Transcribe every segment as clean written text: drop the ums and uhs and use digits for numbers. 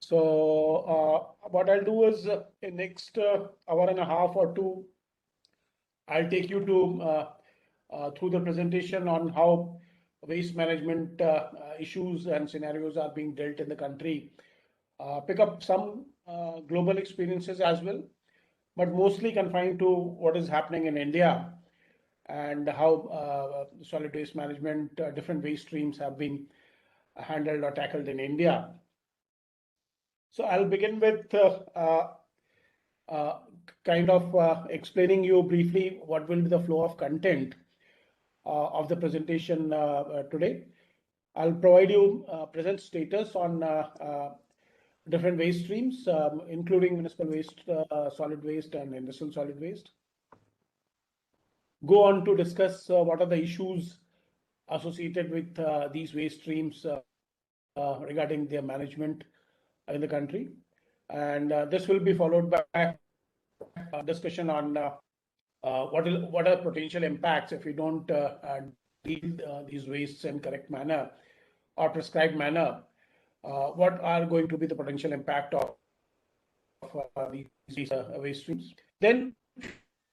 So what I'll do is in next hour and a half or two, I'll take you to through the presentation on how waste management issues and scenarios are being dealt in the country. Pick up some global experiences as well, but mostly confined to what is happening in India and how solid waste management, different waste streams have been handled or tackled in India. So I'll begin with uh, kind of explaining you briefly what will be the flow of content of the presentation today. I'll provide you present status on different waste streams, including municipal waste, solid waste, and industrial solid waste. Go on to discuss what are the issues associated with these waste streams regarding their management in the country. And this will be followed by a discussion on what are potential impacts if we don't deal these wastes in correct manner or prescribed manner. What are going to be the potential impact of these waste streams? Then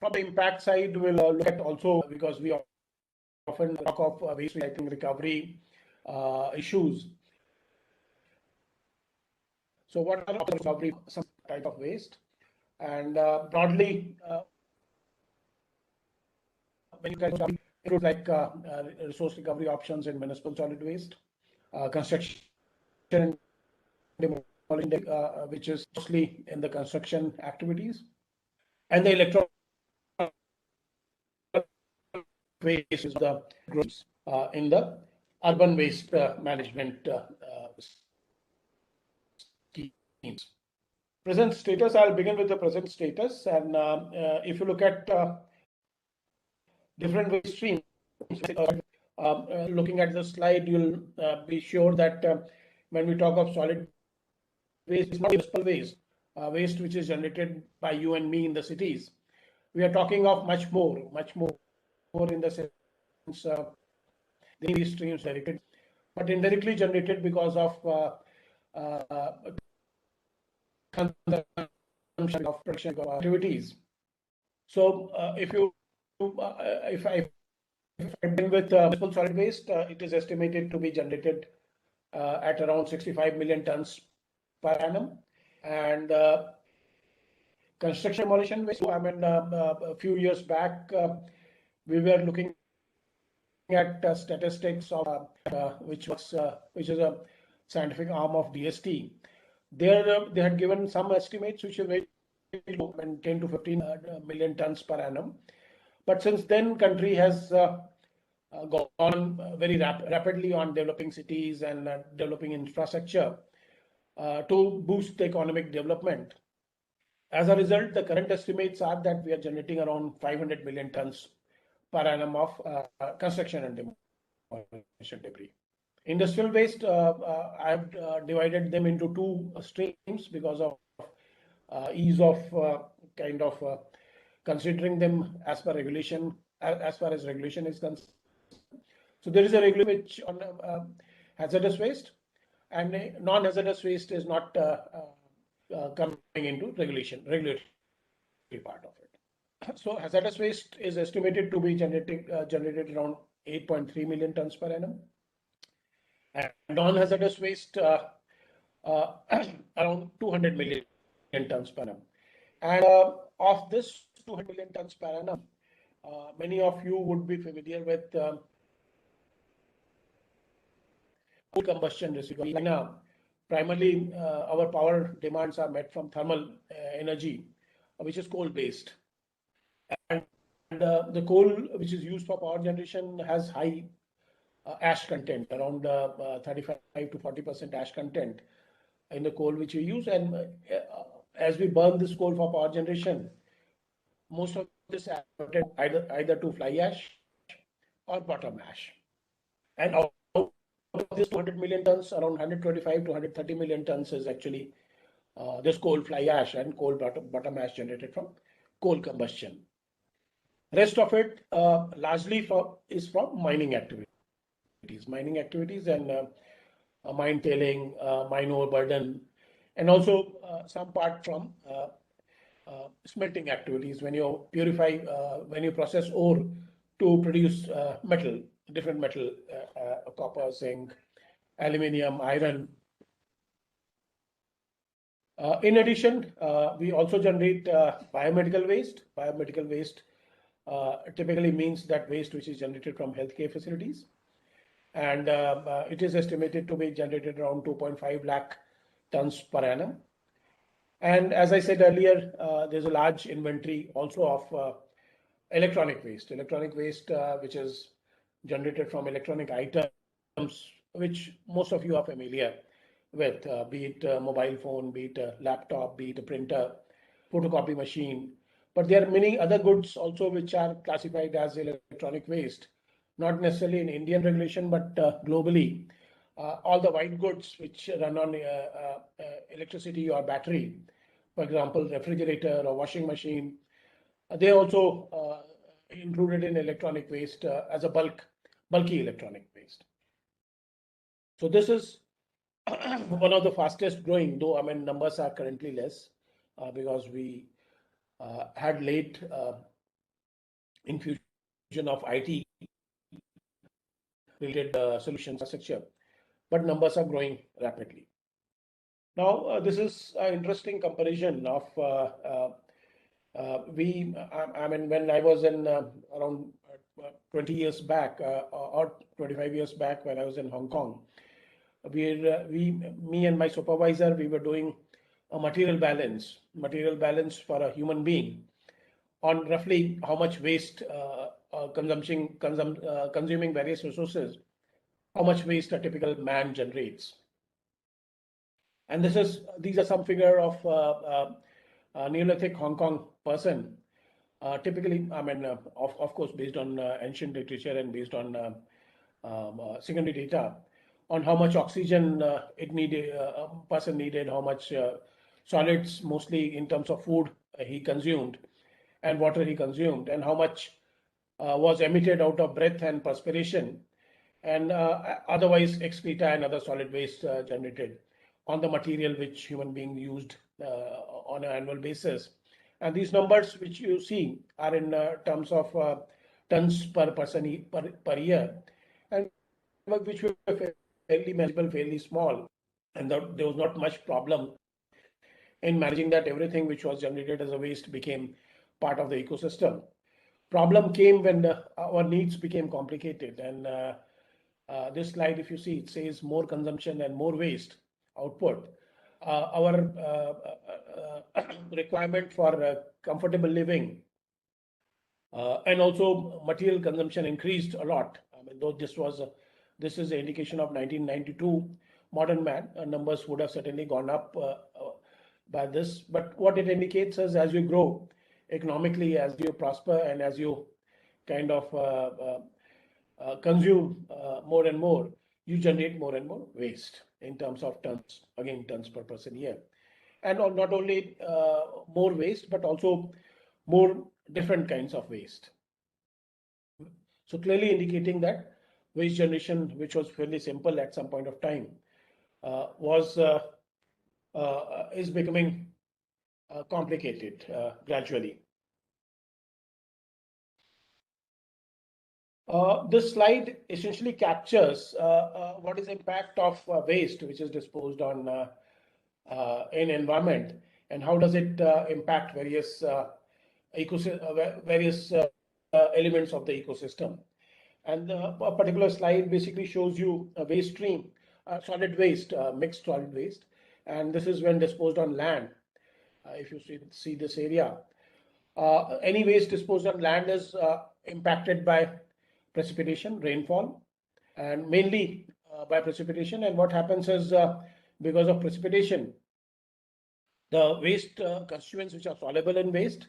from the impact side, we'll look at also, because we often talk of waste recycling recovery issues. So what are the recovery, some type of waste? And broadly, when you guys include like resource recovery options in municipal solid waste, construction, demolition, which is mostly in the construction activities, and the electron waste is the groups in the urban waste management schemes. Present status, I'll begin with the present status. And if you look at different waste streams, looking at the slide, you'll be sure that when we talk of solid waste, it's not municipal waste, waste which is generated by you and me in the cities. We are talking of much more in the sense the waste streams generated, but indirectly generated because of consumption of production activities. So if I begin with municipal solid waste, it is estimated to be generated at around 65 million tons per annum. And construction demolition waste, I mean, a few years back, we were looking at statistics of which is a scientific arm of DST. There they had given some estimates which are very low, 10 to 15 million tons per annum. But since then, country has gone very rapidly on developing cities and developing infrastructure to boost the economic development. As a result, the current estimates are that we are generating around 500 million tons per annum of construction and demolition debris. Industrial waste, I've divided them into two streams because of ease of kind of considering them as per regulation, as far as regulation is concerned. So there is a regulation which on hazardous waste, and non-hazardous waste is not coming into regulatory part of it. So hazardous waste is estimated to be generated around 8.3 million tons per annum, and non-hazardous waste around 200 million tons per annum. And of this 200 million tons per annum, many of you would be familiar with coal combustion residue. Primarily, our power demands are met from thermal energy, which is coal-based. And the coal which is used for power generation has high ash content, around 35 to 40% ash content in the coal which we use. And as we burn this coal for power generation, most of this either to fly ash or bottom ash. And out of this 200 million tons, around 125 to 130 million tons is actually this coal fly ash and coal bottom ash generated from coal combustion. Rest of it largely is from mining activities. Mining activities and mine tailing, mine overburden, and also some part from smelting activities when you purify, when you process ore to produce metal, different metal, copper, zinc, aluminium, iron. In addition, we also generate biomedical waste. Biomedical waste typically means that waste which is generated from healthcare facilities. And it is estimated to be generated around 2.5 lakh tons per annum. And as I said earlier, there's a large inventory also of electronic waste, which is generated from electronic items, which most of you are familiar with, be it a mobile phone, be it a laptop, be it a printer, photocopy machine. But there are many other goods also which are classified as electronic waste, not necessarily in Indian regulation, but globally. All the white goods which run on electricity or battery, for example, refrigerator or washing machine, they also included in electronic waste as a bulky electronic waste. So this is one of the fastest growing, though I mean numbers are currently less because we had late infusion of IT related solutions infrastructure, but numbers are growing rapidly. Now, this is an interesting comparison of I mean, when I was in around 20 years back or 25 years back when I was in Hong Kong, me and my supervisor, we were doing a material balance for a human being on roughly how much waste consuming various resources, how much waste a typical man generates. And these are some figure of Neolithic Hong Kong person. Typically, I mean, of course, based on ancient literature and based on secondary data on how much oxygen it needed, a person needed, how much solids, mostly in terms of food, he consumed, and water he consumed, and how much was emitted out of breath and perspiration, and otherwise excreta and other solid waste generated on the material which human being used on an annual basis. And these numbers which you see are in terms of tons per person per year, and which were fairly manageable, fairly small, and there was not much problem in managing that. Everything which was generated as a waste became part of the ecosystem. Problem came when our needs became complicated, and this slide, if you see, it says more consumption and more waste output. Our requirement for comfortable living and also material consumption increased a lot. I mean, though this is an indication of 1992 modern man, numbers would have certainly gone up by this. But what it indicates is as you grow economically, as you prosper, and as you kind of consume more and more, you generate more and more waste in terms of tons, again, tons per person year. And not only more waste, but also more different kinds of waste. So clearly indicating that waste generation, which was fairly simple at some point of time, is becoming complicated gradually. This slide essentially captures what is the impact of waste which is disposed on in environment, and how does it impact various elements of the ecosystem. And a particular slide basically shows you a waste stream, solid waste, mixed solid waste, and this is when disposed on land. If you see this area, any waste disposed on land is impacted by precipitation, rainfall, and mainly by precipitation. And what happens is because of precipitation, the waste constituents which are soluble in waste,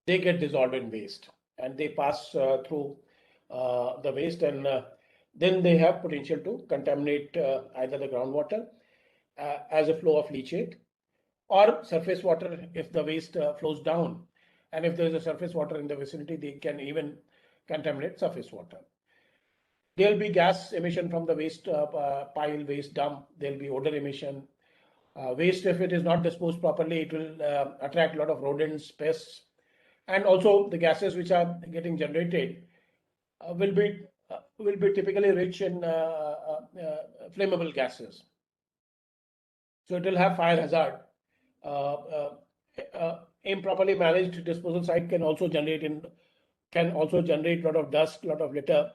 they get dissolved in waste, and they pass through the waste, and then they have potential to contaminate either the groundwater as a flow of leachate, or surface water if the waste flows down. And if there is a surface water in the vicinity, they can even contaminate surface water. There will be gas emission from the waste pile, waste dump. There will be odor emission. Waste, if it is not disposed properly, it will attract a lot of rodents, pests, and also the gases which are getting generated will be typically rich in flammable gases. So it will have fire hazard. Uh, uh, Improperly managed disposal site can also generate a lot of dust, a lot of litter.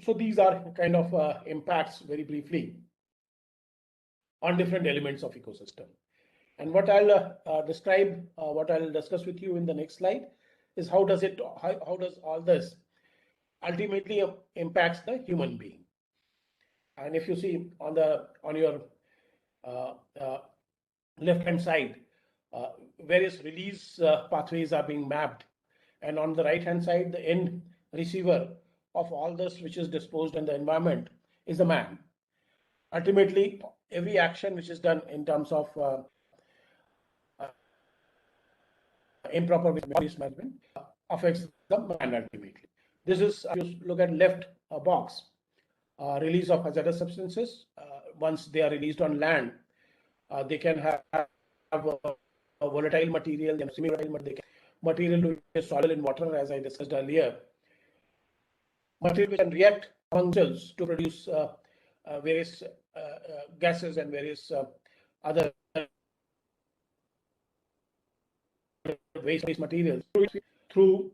So these are kind of impacts very briefly on different elements of ecosystem. And what I'll what I'll discuss with you in the next slide is how does all this ultimately impacts the human being. And if you see on your uh, uh, left hand side, various release pathways are being mapped, and on the right hand side, the end receiver of all this which is disposed in the environment is the man. Ultimately, every action which is done in terms of improper waste management affects the man ultimately. This is, if you look at left box, release of hazardous substances. Once they are released on land, they can have a volatile material and semi-volatile material to be soluble in water, as I discussed earlier. Material which can react among themselves to produce various gases and various other waste materials through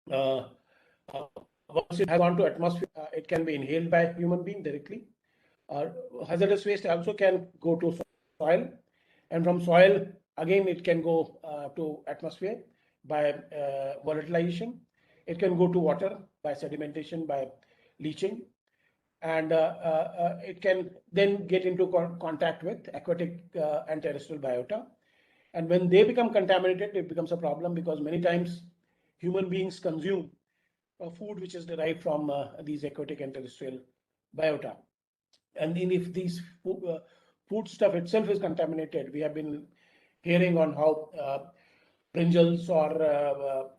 once it has gone to atmosphere, it can be inhaled by human being directly. Hazardous waste also can go to soil, and from soil again it can go to atmosphere by volatilization. It can go to water by sedimentation, by leaching, and it can then get into contact with aquatic and terrestrial biota. And when they become contaminated, it becomes a problem, because many times human beings consume food which is derived from these aquatic and terrestrial biota. And then if these food stuff itself is contaminated, we have been hearing on how brinjals or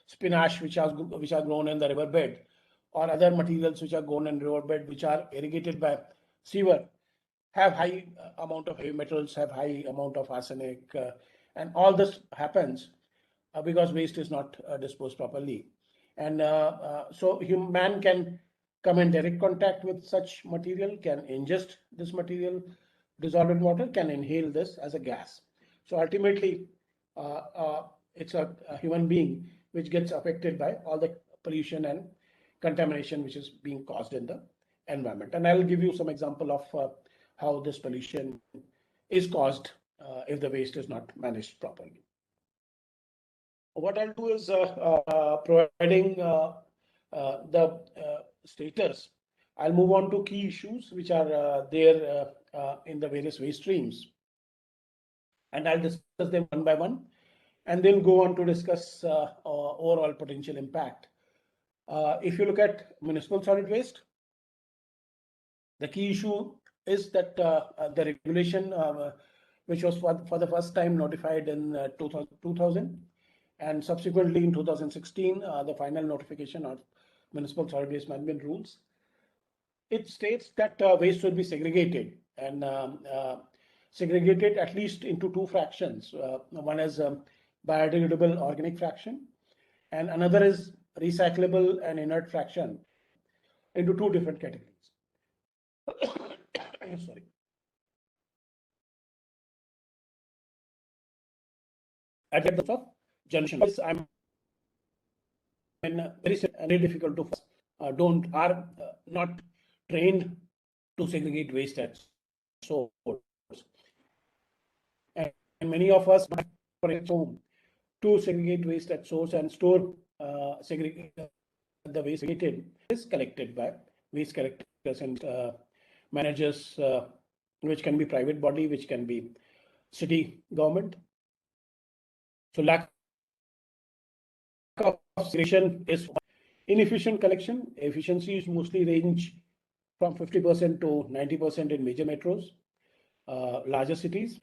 spinach which are grown in the riverbed, or other materials which are grown in riverbed which are irrigated by sewer, have high amount of heavy metals, have high amount of arsenic, and all this happens because waste is not disposed properly. And so man can come in direct contact with such material, can ingest this material dissolved in water, can inhale this as a gas. So ultimately, it's a human being which gets affected by all the pollution and contamination which is being caused in the environment. And I'll give you some example of how this pollution is caused if the waste is not managed properly. What I'll do is providing the status. I'll move on to key issues which are there in the various waste streams, and I'll discuss them one by one, and then go on to discuss overall potential impact. If you look at municipal solid waste, the key issue is that the regulation, which was for the first time notified in 2000, and subsequently in 2016, the final notification of municipal solid waste management rules, it states that waste will be segregated, and segregated at least into two fractions. One is biodegradable organic fraction, and another is recyclable and inert fraction, into two different categories. Sorry. At the end of generation, I'm very difficult to are not trained to segregate waste at source, and many of us home to segregate waste at source and store segregate the waste segregated is collected by waste collectors and managers, which can be private body, which can be city government. So lack of segregation is inefficient collection. Efficiencies mostly range from 50% to 90% in major metros, larger cities.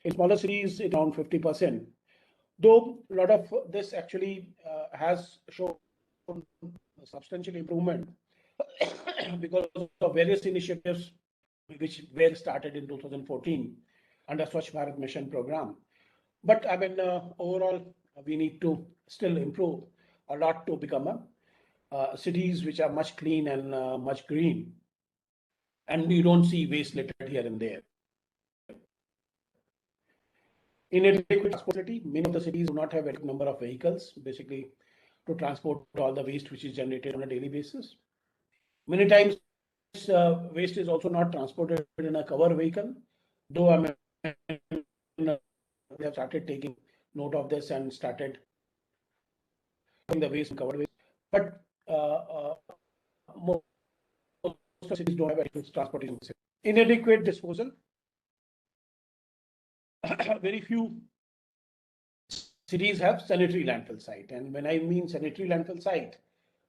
In smaller cities, it's around 50%. Though a lot of this actually has shown substantial improvement because of various initiatives which were started in 2014 under Swachh Bharat Mission program. But I mean, overall, we need to still improve a lot to become cities which are much clean and much green. And you don't see waste littered here and there. Inadequate transportability, many of the cities do not have a number of vehicles, basically, to transport all the waste which is generated on a daily basis. Many times, waste is also not transported in a cover vehicle, though I mean, they have started taking note of this and started putting the waste in covered waste. But most cities don't have adequate transportation. Inadequate disposal. Very few cities have sanitary landfill site, and when I mean sanitary landfill site,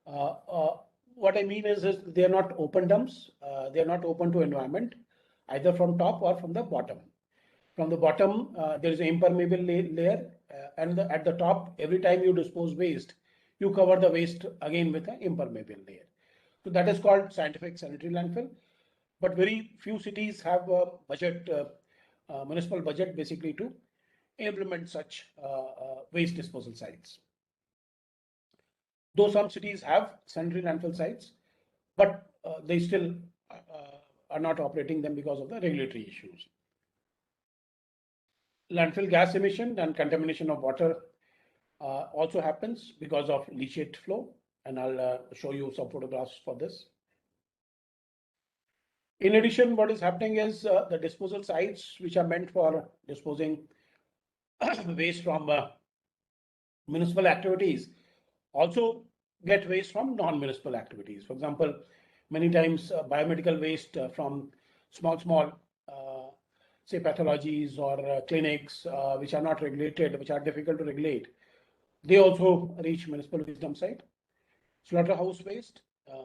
what I mean is they are not open dumps. They are not open to environment, either from top or from the bottom. From the bottom, there is an impermeable layer, and at the top, every time you dispose waste, you cover the waste again with an impermeable layer. So that is called scientific sanitary landfill. But very few cities have a budget, municipal budget, basically to implement such waste disposal sites. Though some cities have sanitary landfill sites, but they still are not operating them because of the regulatory issues. Landfill gas emission and contamination of water also happens because of leachate flow, and I'll show you some photographs for this. In addition, what is happening is the disposal sites which are meant for disposing waste from municipal activities also get waste from non-municipal activities. For example, many times biomedical waste from small say pathologies or clinics which are not regulated, which are difficult to regulate, they also reach municipal waste dump site. Slaughterhouse waste,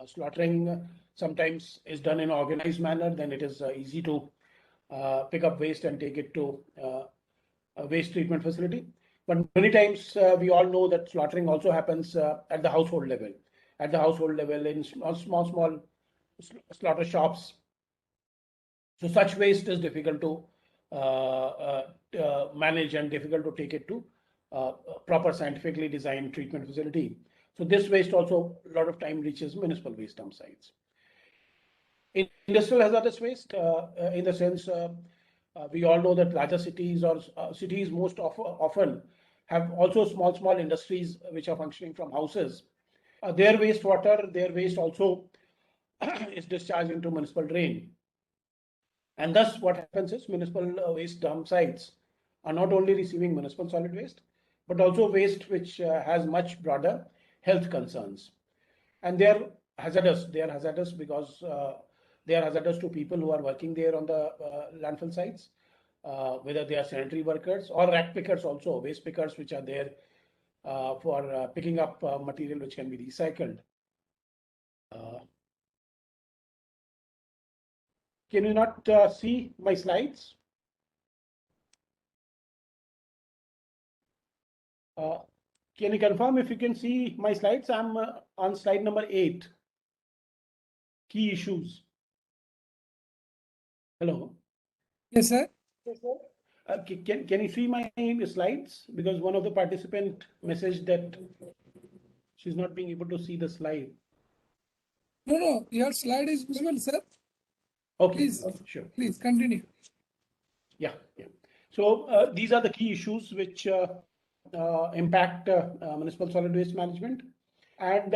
slaughtering sometimes is done in an organized manner, then it is easy to pick up waste and take it to a waste treatment facility. But many times we all know that slaughtering also happens at the household level. At the household level in small slaughter shops. So such waste is difficult to manage and difficult to take it to proper scientifically designed treatment facility. So this waste also a lot of time reaches municipal waste dump sites. In industrial hazardous waste, in the sense we all know that larger cities or cities most often have also small industries which are functioning from houses. Their wastewater, their waste also is discharged into municipal drain. And thus what happens is municipal waste dump sites are not only receiving municipal solid waste, but also waste which has much broader health concerns. And they are hazardous. They are hazardous because they are hazardous to people who are working there on the landfill sites, whether they are sanitary workers or rat pickers also, waste pickers which are there for picking up material which can be recycled. Can you not see my slides? Can you confirm if you can see my slides? I'm on slide number 8. Key issues. Hello. Yes, sir. Yes, sir. Can you see my slides? Because one of the participant messaged that she's not being able to see the slide. No, your slide is visible, sir. Okay, Please, sure. Please continue. Yeah. So these are the key issues which impact municipal solid waste management. And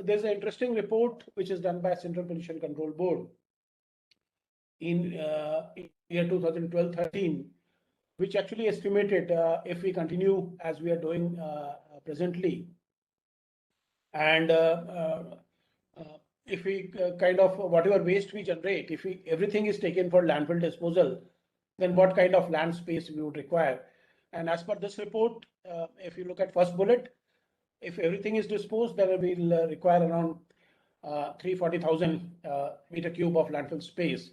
there's an interesting report which is done by Central Pollution Control Board in year 2012-13, which actually estimated if we continue as we are doing presently, and if we kind of whatever waste we generate, if everything is taken for landfill disposal, then what kind of land space we would require. And as per this report, if you look at first bullet, if everything is disposed, then we will require around 340,000 meter cube of landfill space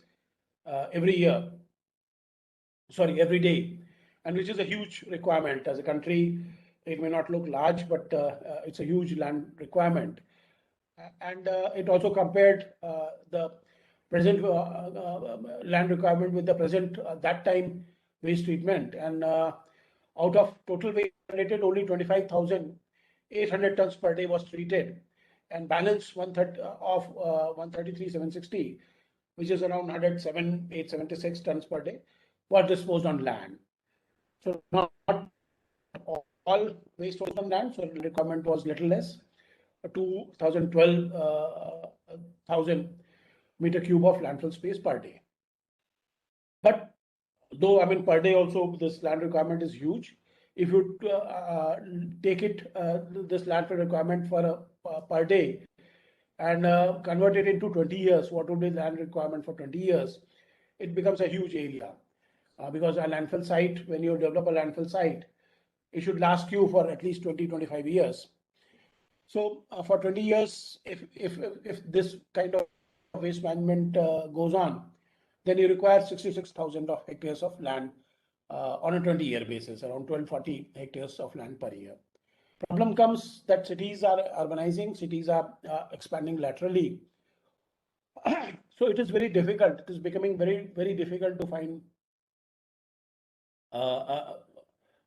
every year. Sorry, every day, and which is a huge requirement. As a country, it may not look large, but it's a huge land requirement. And it also compared the present land requirement with the present that time waste treatment, and out of total waste generated, only 25,800 tons per day was treated, and balance 130 of 133,760, which is around 107,876 tons per day, was disposed on land. So not all waste was on land, so the requirement was little less, 2,012,000 meter cube of landfill space per day. But though, I mean, per day also this land requirement is huge. If you take it, this landfill requirement for per day and convert it into 20 years, what would be the land requirement for 20 years? It becomes a huge area because a landfill site, when you develop a landfill site, it should last you for at least 20-25 years. So for 20 years, if this kind of waste management goes on, then you require 66,000 of hectares of land on a 20-year basis, around 1240 hectares of land per year. Problem comes that cities are urbanizing, cities are expanding laterally. So it is very difficult. It is becoming very, very difficult to find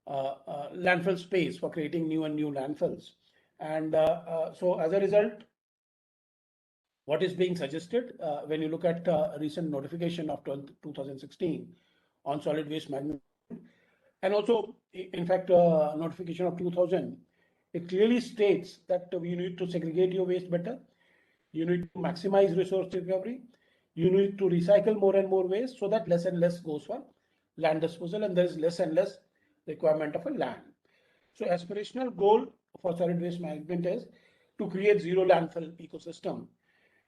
landfill space for creating new and new landfills. And so as a result, what is being suggested when you look at recent notification of 2016 on solid waste management, and also in fact notification of 2000, it clearly states that you need to segregate your waste better, you need to maximize resource recovery, you need to recycle more and more waste so that less and less goes for land disposal and there is less and less requirement of a land. So aspirational goal for solid waste management is to create zero landfill ecosystem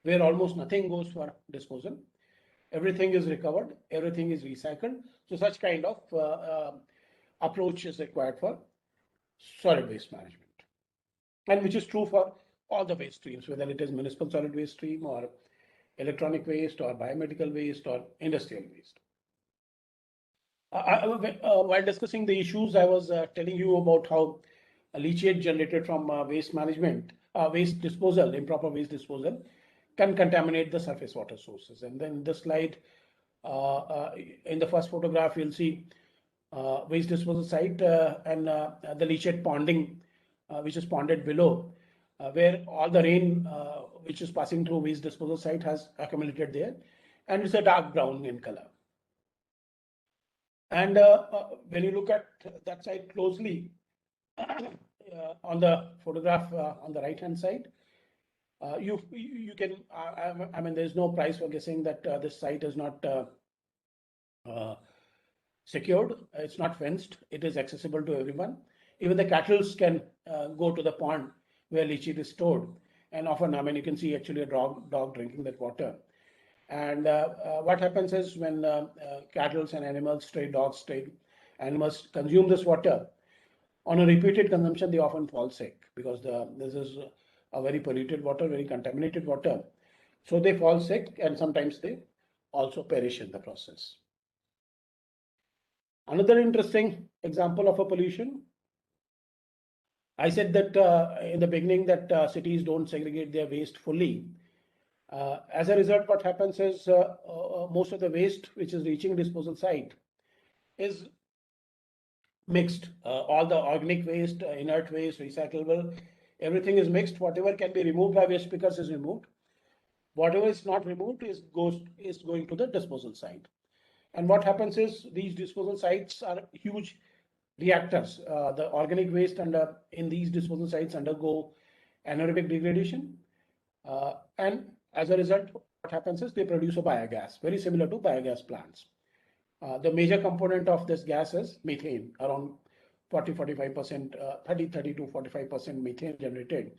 where almost nothing goes for disposal, everything is recovered, everything is recycled. So such kind of approach is required for solid waste management, and which is true for all the waste streams, whether it is municipal solid waste stream or electronic waste or biomedical waste or industrial waste. While discussing the issues, I was telling you about how leachate generated from waste management, waste disposal, improper waste disposal, can contaminate the surface water sources. And then the slide, in the first photograph, you'll see waste disposal site and the leachate ponding, which is ponded below, where all the rain which is passing through waste disposal site has accumulated there, and it's a dark brown in color. And when you look at that site closely, on the photograph on the right hand side, you can, I mean, there's no price for guessing that this site is not secured, it's not fenced, it is accessible to everyone. Even the cattle can go to the pond where leachate is stored, and often, I mean, you can see actually a dog drinking that water. And what happens is when cattle and animals, stray dogs, stray animals consume this water, on a repeated consumption, they often fall sick because this is a very polluted water, very contaminated water. So they fall sick and sometimes they also perish in the process. Another interesting example of a pollution, I said that in the beginning that cities don't segregate their waste fully. As a result, what happens is most of the waste which is reaching disposal site is mixed. All the organic waste, inert waste, recyclable, everything is mixed. Whatever can be removed by waste pickers is removed. Whatever is not removed is going to the disposal site. And what happens is these disposal sites are huge reactors. The organic waste in these disposal sites undergo anaerobic degradation, and as a result, what happens is they produce a biogas, very similar to biogas plants. The major component of this gas is methane, around 40-45%, 30 to 45% methane generated.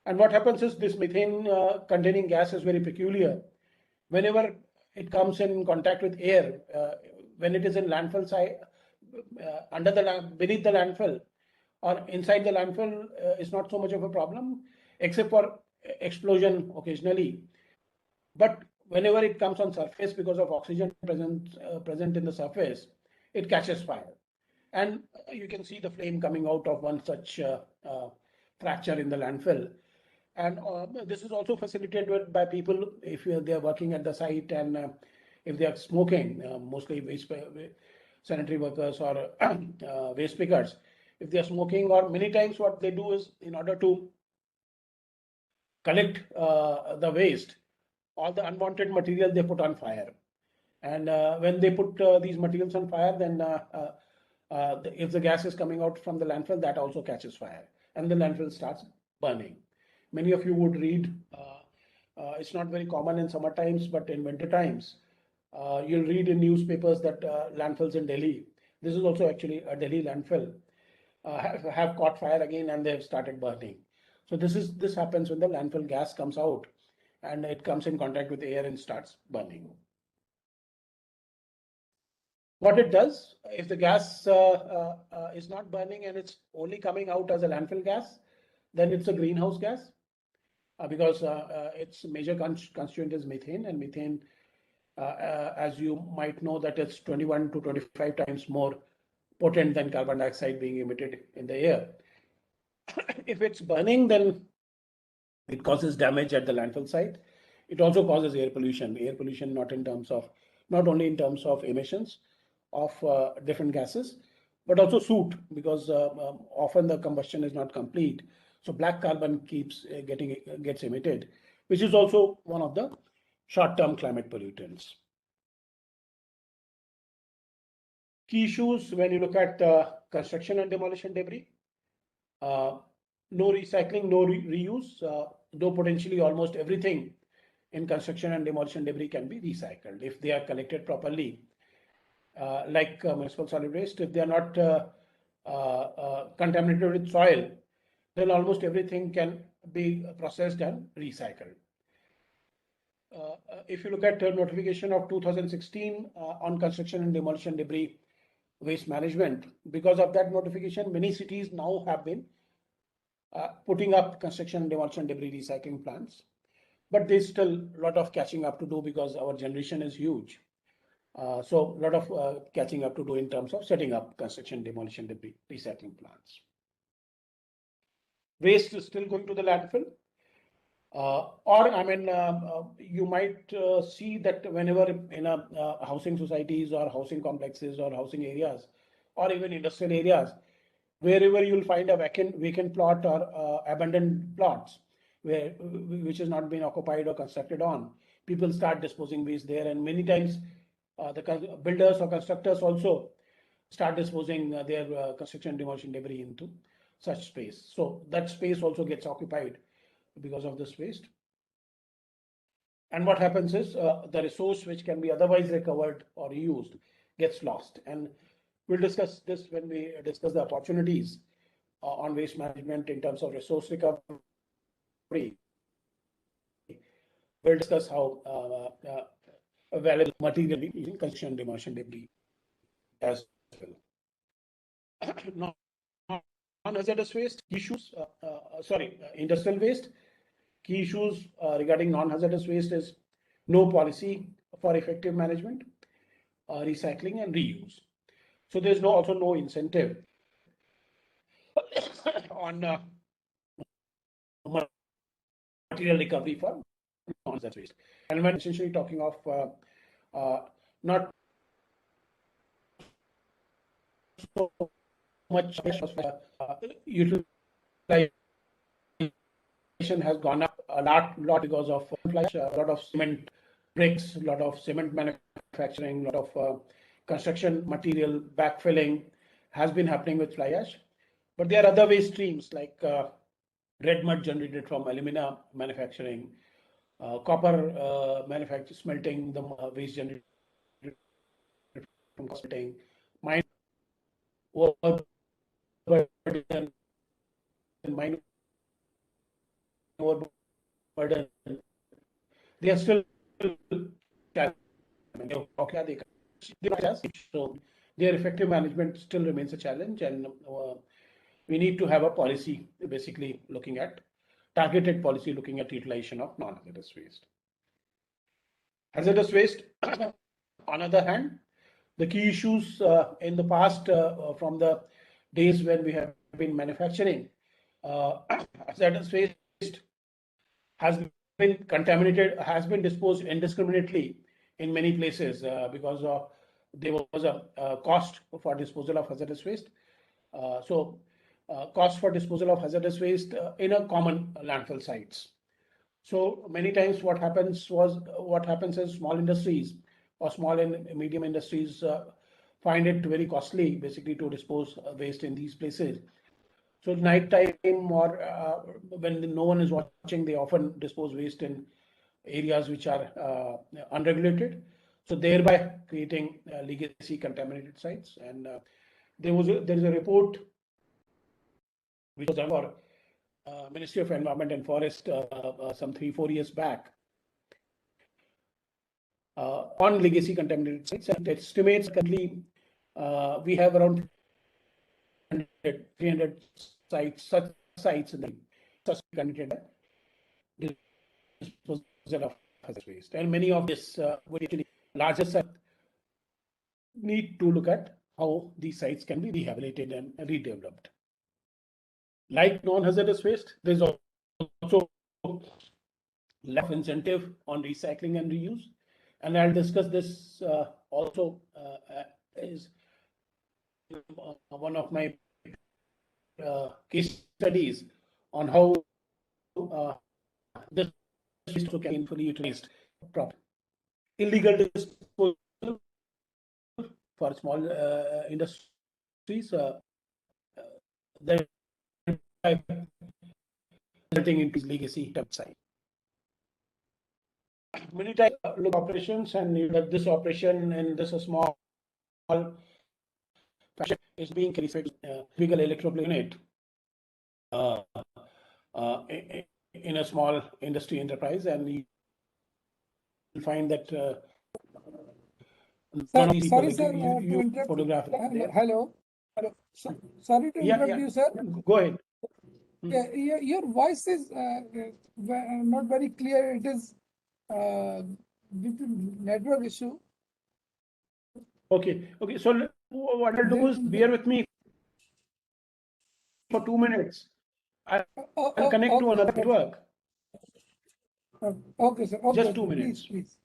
And what happens is this methane containing gas is very peculiar. Whenever it comes in contact with air, when it is in landfill site, beneath the landfill or inside the landfill, is not so much of a problem, except for explosion occasionally. But whenever it comes on surface, because of oxygen present in the surface, it catches fire. And you can see the flame coming out of one such fracture in the landfill. And this is also facilitated by people if they are working at the site, and if they are smoking, mostly sanitary workers or waste pickers. If they are smoking, or many times what they do is, in order to collect the waste, all the unwanted material they put on fire. And when they put these materials on fire, then if the gas is coming out from the landfill, that also catches fire, and the landfill starts burning. Many of you would read, it's not very common in summer times, but in winter times, you'll read in newspapers that landfills in Delhi, this is also actually a Delhi landfill, have caught fire again, and they have started burning. So this happens when the landfill gas comes out and it comes in contact with air and starts burning. What it does, if the gas is not burning and it's only coming out as a landfill gas, then it's a greenhouse gas, because its major constituent is methane, and methane, as you might know, that it's 21 to 25 times more potent than carbon dioxide being emitted in the air. If it's burning, then it causes damage at the landfill site. It also causes air pollution. Air pollution not only in terms of emissions of different gases, but also soot, because often the combustion is not complete. So black carbon gets emitted, which is also one of the short-term climate pollutants. Key issues when you look at construction and demolition debris: no recycling, no reuse, though potentially almost everything in construction and demolition debris can be recycled if they are collected properly. Like municipal solid waste, if they are not contaminated with soil, then almost everything can be processed and recycled. If you look at notification of 2016 on construction and demolition debris waste management, because of that notification, many cities now have been putting up construction and demolition debris recycling plants. But there's still a lot of catching up to do, because our generation is huge. So a lot of catching up to do in terms of setting up construction demolition debris recycling plants. Waste is still going to the landfill. You might see that whenever in a housing societies or housing complexes or housing areas or even industrial areas, wherever you'll find a vacant plot or abandoned plots which has not been occupied or constructed on, people start disposing waste there, and many times the builders or constructors also start disposing their construction demolition debris into such space. So that space also gets occupied because of this waste. And what happens is the resource which can be otherwise recovered or reused gets lost. And we'll discuss this when we discuss the opportunities on waste management in terms of resource recovery. We'll discuss how valuable material in construction demolition debris as well. Non-hazardous waste issues, industrial waste. Key issues regarding non-hazardous waste is no policy for effective management, recycling and reuse. So there's also no incentive on material recovery for non-hazardous waste. And when essentially talking of not so much utilization has gone up a lot because of a lot of cement bricks, a lot of cement manufacturing, a lot of construction material backfilling has been happening with fly ash. But there are other waste streams like red mud generated from alumina manufacturing, copper smelting, the waste generated from smelting, mine overburden, mine overburden. They are still so their effective management still remains a challenge, and we need to have a policy basically looking at targeted policy looking at utilization of non-hazardous waste. Hazardous waste, on the other hand, the key issues in the past from the days when we have been manufacturing hazardous waste has been contaminated, has been disposed indiscriminately in many places because of there was a cost for disposal of hazardous waste. Cost for disposal of hazardous waste in a common landfill sites. So many times what happens is small industries or small and medium industries find it very costly basically to dispose waste in these places. So night time or when no one is watching, they often dispose waste in areas which are unregulated. So thereby creating legacy contaminated sites. And there is a report which was done for Ministry of Environment and Forest some 3-4 years back on legacy contaminated sites, and it estimates currently we have around 300 sites, such sites in the such contaminated disposal of hazardous waste, and many of this would actually larger sites need to look at how these sites can be rehabilitated and redeveloped. Like non-hazardous waste, there's also lack of incentive on recycling and reuse, and I'll discuss this also is one of my case studies on how this waste can be fully utilized properly. Illegal disposal for small industries that resulting into legacy site. Many times look operations and this operation and this small fashion is being carried legal electrical unit in a small industry enterprise, and you will find that one of these Sorry, people, sir, to interrupt. photograph. Hello. Sorry to interrupt you, sir. Go ahead. Yeah, your voice is not very clear. It is due to network issue. Okay. So what I'll do is bear with me for 2 minutes. I'll connect to another network. Okay, sir. Okay, Just 2 minutes. Please.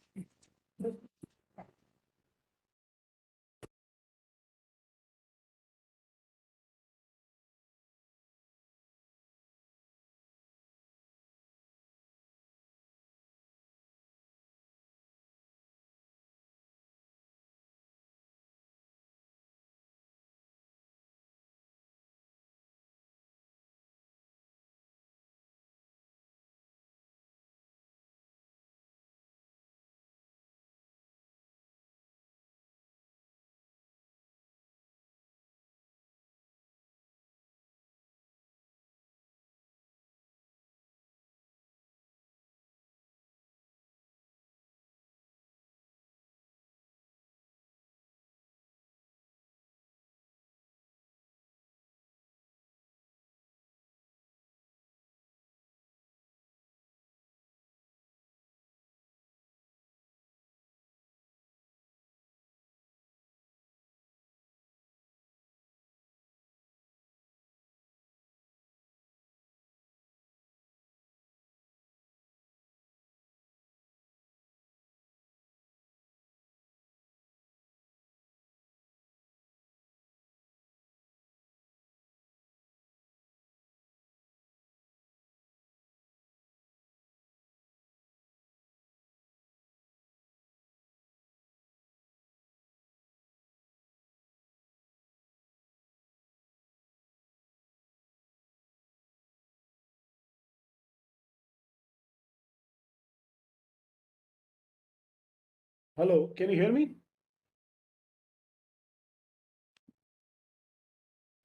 Hello, can you hear me?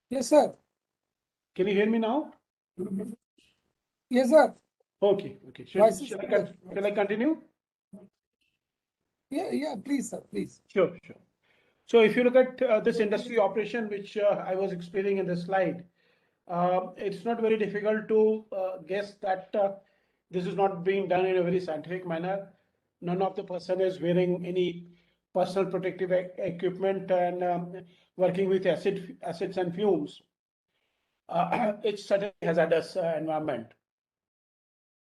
Yes, sir. Can you hear me now? Yes, sir. Okay. Shall I continue? Yeah, please, sir, please. Sure. So if you look at this industry operation, which I was explaining in the slide, it's not very difficult to guess that this is not being done in a very scientific manner. None of the person is wearing any personal protective equipment and working with acids and fumes. It's such a hazardous environment.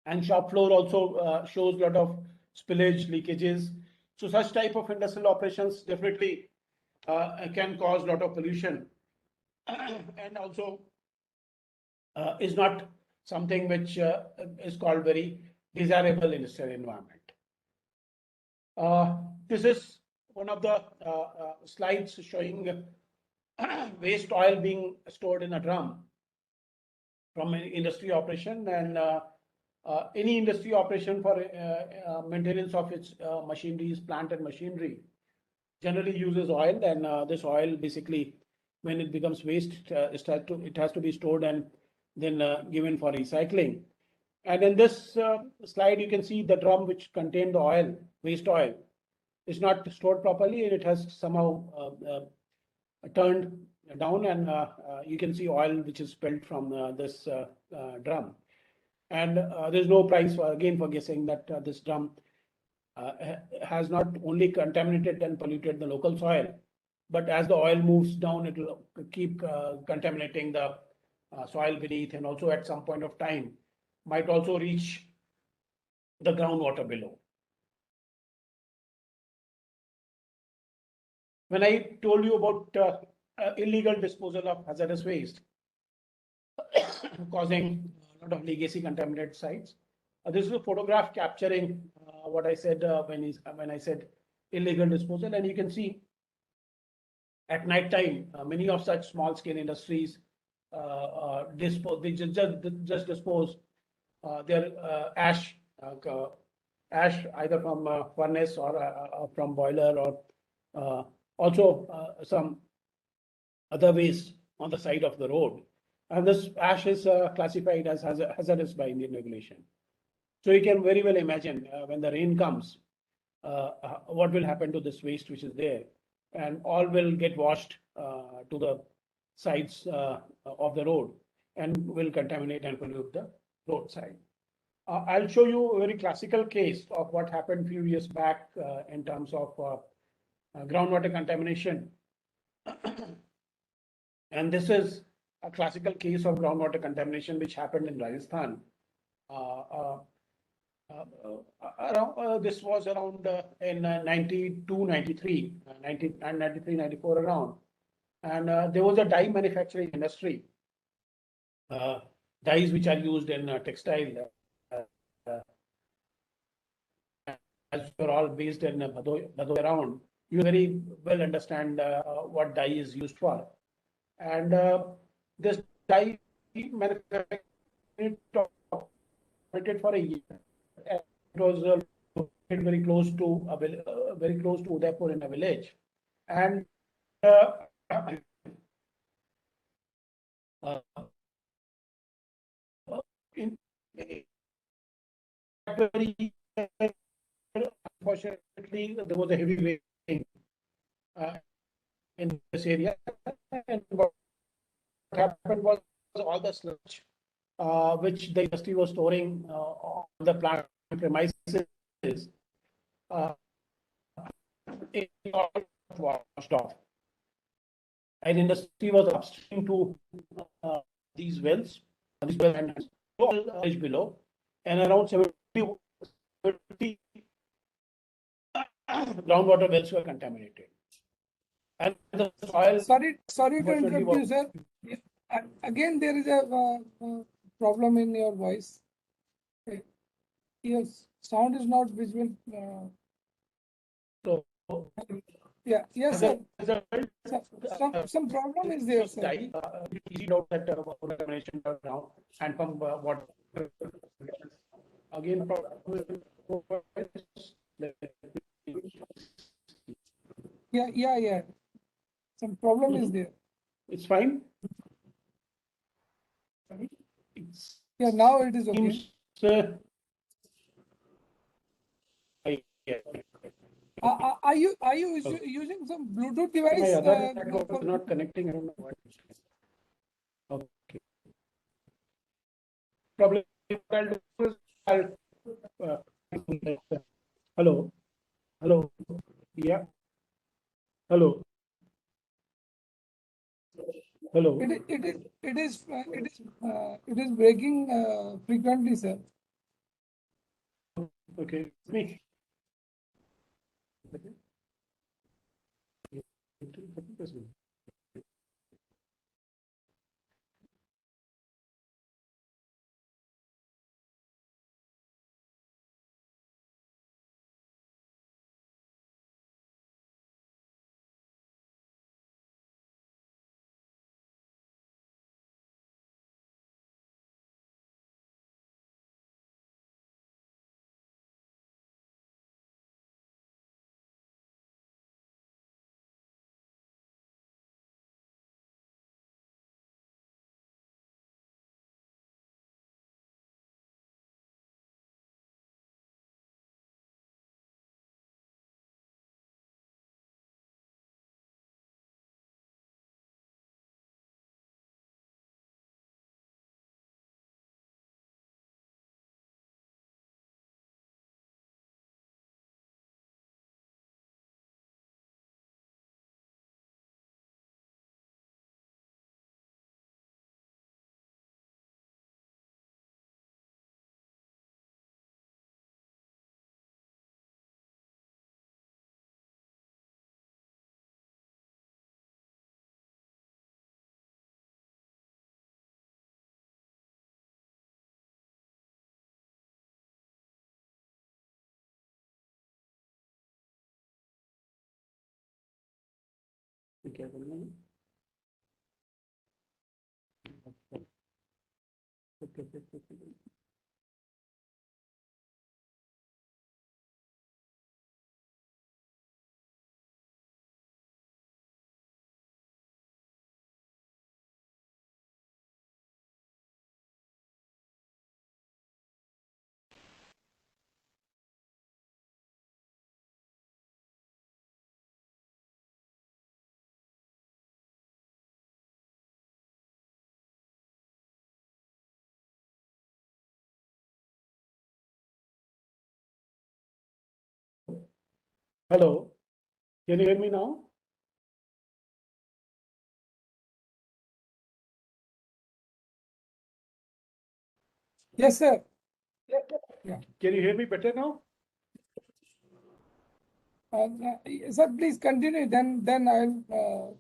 And shop floor also shows a lot of spillage, leakages. So such type of industrial operations definitely can cause a lot of pollution and also is not something which is called very desirable industrial environment. This is one of the slides showing waste oil being stored in a drum from an industry operation, and any industry operation for maintenance of its machineries, plant and machinery generally uses oil, and this oil basically, when it becomes waste, it has to be stored and then given for recycling. And in this slide, you can see the drum which contained the oil, waste oil, is not stored properly, and it has somehow turned down, and you can see oil which is spilled from this drum. And there's no price for, again, for guessing that this drum has not only contaminated and polluted the local soil, but as the oil moves down, it will keep contaminating the soil beneath, and also at some point of time might also reach the groundwater below. When I told you about illegal disposal of hazardous waste causing a lot of legacy contaminated sites, this is a photograph capturing what I said when I said illegal disposal, and you can see at night time many of such small scale industries they just dispose their ash either from furnace or from boiler, or also some other waste on the side of the road. And this ash is classified as hazardous by Indian regulation. So you can very well imagine when the rain comes, what will happen to this waste which is there, and all will get washed to the sides of the road and will contaminate and pollute the roadside. I'll show you a very classical case of what happened a few years back in terms of groundwater contamination. And this is a classical case of groundwater contamination which happened in Rajasthan. This was around in 92, 93, 93, 94 around. And there was a dye manufacturing industry, dyes which are used in textile, as we're all based in Bhadohi around. You very well understand what dye is used for. And this dye manufacturing operated for a year. It was located very close to Udaipur in a village, and in unfortunately there was a heavy rain in this area, and what happened was all the sludge which the industry was storing on the plant premises, it all washed off. And industry was upstream to these wells and below, and around 70 groundwater wells were contaminated. And the soil. Sorry to interrupt you, sir. Again, there is a problem in your voice. Yes, sound is not visible. So, yeah, yes, sir. Some problem is there, sir. Easy note that contamination now and from water. Again, yeah. Some problem is there. It's fine. Yeah, now it is okay. Are you using some Bluetooth device? My other network is not connecting. I don't know what. Okay. Probably hello. Yeah. Hello. It is breaking frequently, sir. Okay, me. Okay, hello, can you hear me now? Yes, sir. Yeah. Can you hear me better now? Sir, please continue. Then I'll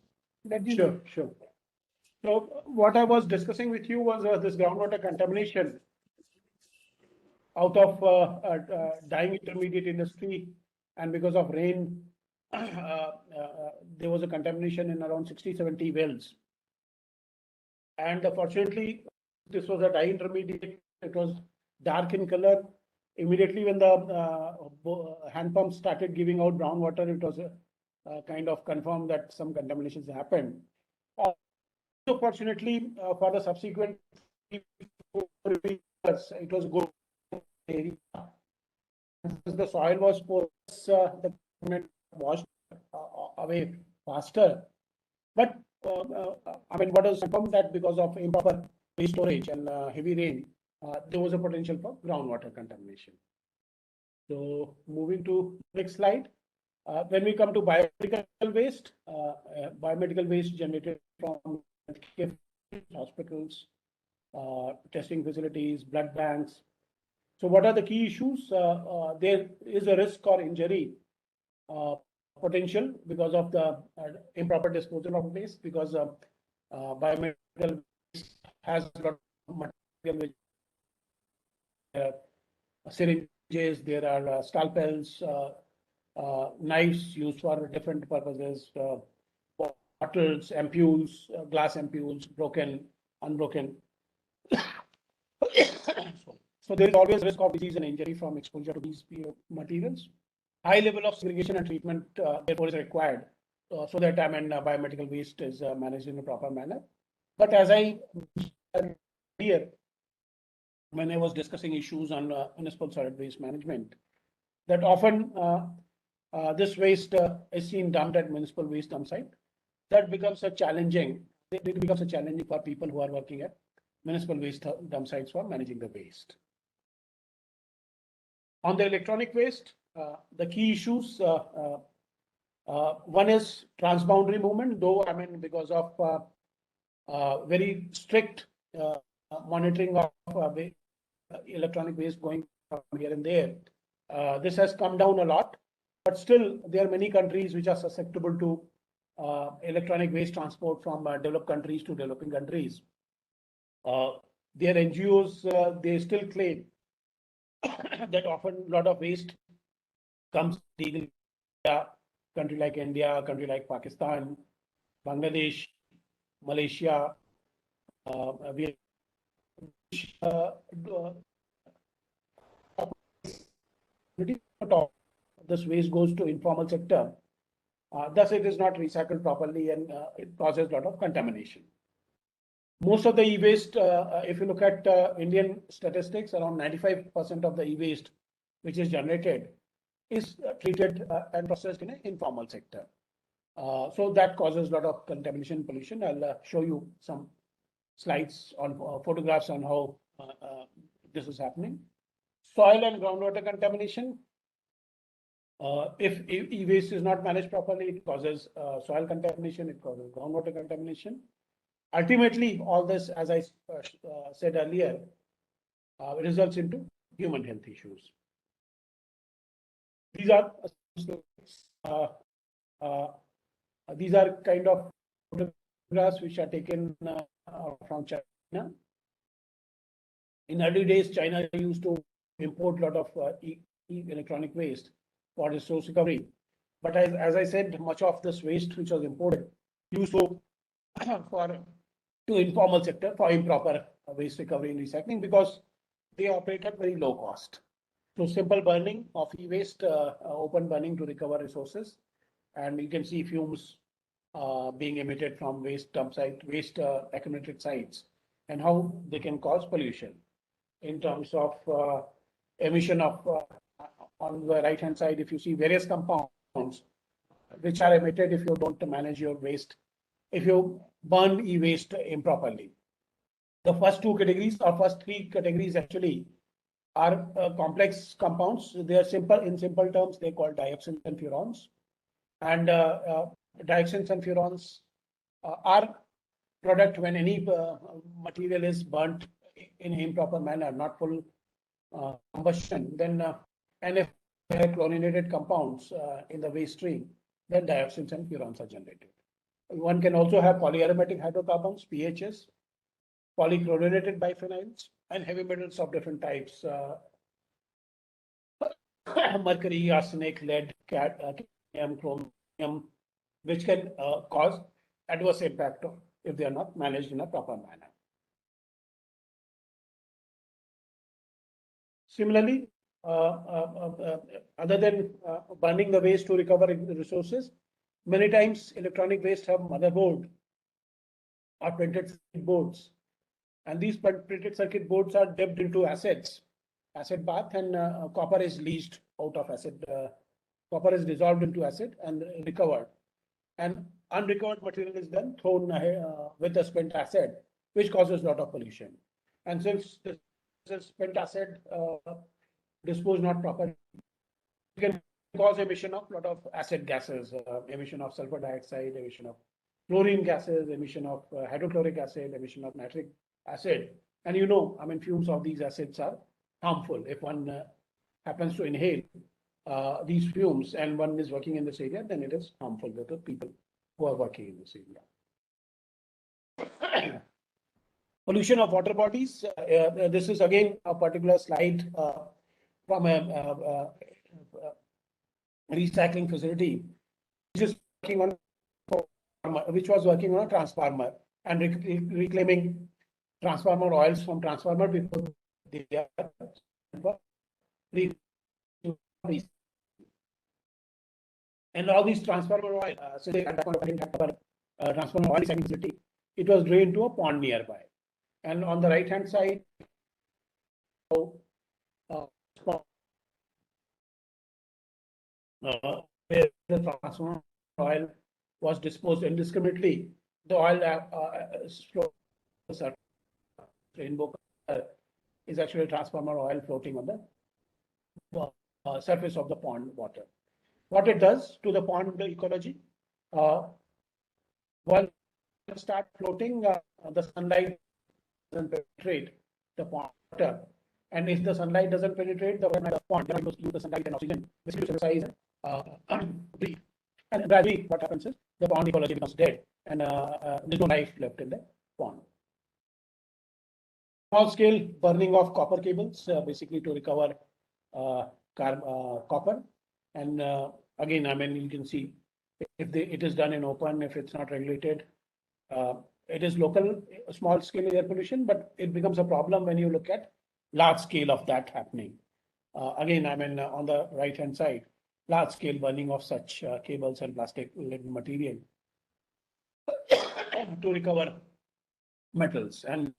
let you know. Sure. So what I was discussing with you was this groundwater contamination out of dyeing intermediate industry, and because of rain, there was a contamination in around 60-70 wells. And fortunately, this was a dye intermediate. It was dark in color. Immediately when the hand pump started giving out brown water, it was kind of confirmed that some contaminations happened. Also, fortunately, for the subsequent 4 years, it was good area. The soil was porous, the government washed away faster. But I mean, what is confirmed that because of improper waste storage and heavy rain, there was a potential for groundwater contamination. So moving to next slide. When we come to biomedical waste generated from hospitals, testing facilities, blood banks. So what are the key issues? There is a risk or injury potential because of the improper disposal of waste, because biomedical waste has a lot of material which syringes, there are scalpels, knives used for different purposes, bottles, ampules, glass ampules, broken, unbroken. So there is always risk of disease and injury from exposure to these materials. High level of segregation and treatment therefore is required so that biomedical waste is managed in a proper manner. But as I said earlier, when I was discussing issues on municipal solid waste management, that often this waste is seen dumped at municipal waste dump site. That becomes a challenging. It becomes a challenging for people who are working at municipal waste dump sites for managing the waste. On the electronic waste, the key issues, one is transboundary movement, though I mean because of very strict monitoring of electronic waste going from here and there, This has come down a lot, but still there are many countries which are susceptible to electronic waste transport from developed countries to developing countries. Their NGOs, they still claim that often a lot of waste comes legally. Country like India, country like Pakistan, Bangladesh, Malaysia, we this waste goes to informal sector. Thus, it is not recycled properly and it causes a lot of contamination. Most of the e-waste, if you look at Indian statistics, around 95% of the e-waste which is generated is treated and processed in an informal sector. So that causes a lot of contamination, pollution. I'll show you some slides on photographs on how this is happening. Soil and groundwater contamination. If e-waste is not managed properly, it causes soil contamination, it causes groundwater contamination. Ultimately, all this, as I said earlier, results into human health issues. These are kind of photographs which are taken from China. In early days, China used to import a lot of electronic waste for resource recovery. But as I said, much of this waste which was imported used to informal sector for improper waste recovery and recycling because they operate at very low cost. So simple burning of e-waste, open burning to recover resources, and you can see fumes being emitted from waste dump site, waste accumulated sites, and how they can cause pollution in terms of emission of on the right hand side. If you see various compounds which are emitted if you don't manage your waste, if you burn e-waste improperly. The first two categories or first three categories actually are complex compounds. They are simple, in simple terms, they call dioxins and furans. And dioxins and furans are product when any material is burnt in an improper manner, not full combustion, then and if there are chlorinated compounds in the waste stream, then dioxins and furans are generated. One can also have polyaromatic hydrocarbons, PHs, polychlorinated biphenyls, and heavy metals of different types, mercury, arsenic, lead, cadmium, chromium, which can cause adverse impact if they are not managed in a proper manner. Similarly, other than burning the waste to recover the resources, many times electronic waste have motherboard or printed circuit boards, and these printed circuit boards are dipped into acid bath, and copper is leached out of acid. Copper is dissolved into acid and recovered, and unrecovered material is then thrown with the spent acid, which causes a lot of pollution. And since this spent acid disposed not properly, it can cause emission of a lot of acid gases, emission of sulfur dioxide, emission of chlorine gases, emission of hydrochloric acid, emission of nitric acid. And you know, I mean, fumes of these acids are harmful. If one happens to inhale these fumes and one is working in this area, then it is harmful to the people who are working in this area. Pollution of water bodies. This is again a particular slide from a recycling facility, which was working on a transformer and reclaiming transformer oils from transformer before they are and all these transformer oil, since they transformer oil recycling facility, it was drained to a pond nearby. And on the right hand side, where the transformer oil was disposed indiscriminately, the oil rainbow color is actually transformer oil floating on the surface of the pond water. What it does to the pond ecology, while start floating, the sunlight doesn't penetrate the pond water, And if the sunlight doesn't penetrate the pond, then it goes to the sunlight and oxygen, which gives size and breathe. And gradually, what happens is the pond ecology becomes dead, and there's no life left in the pond. Small scale burning of copper cables, basically to recover copper. And again, I mean, you can see if it is done in open, if it's not regulated, it is local, small scale air pollution, but it becomes a problem when you look at large scale of that happening. Again, I mean, on the right hand side, large scale burning of such cables and plastic material to recover metals. And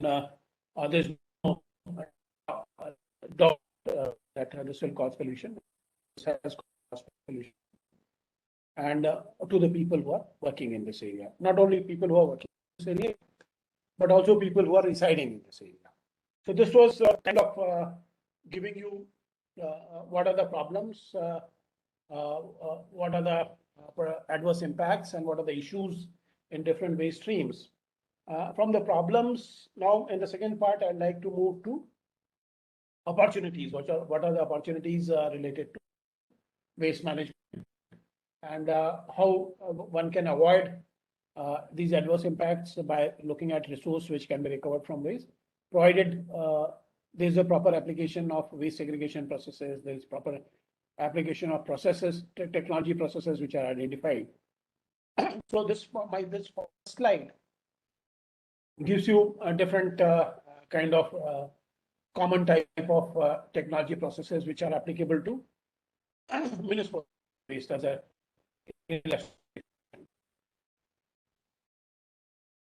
there's no doubt that this will cause pollution. This has caused pollution. And to the people who are working in this area, not only people who are working in this area, but also people who are residing in this area. So this was kind of giving you what are the problems, what are the adverse impacts, and what are the issues in different waste streams. From the problems, now in the second part, I'd like to move to opportunities. What are the opportunities related to waste management, and how one can avoid these adverse impacts by looking at resource which can be recovered from waste, provided there is a proper application of waste segregation processes, there is proper application of processes, technology processes which are identified. So this first slide gives you a different kind of common type of technology processes which are applicable to municipal waste as a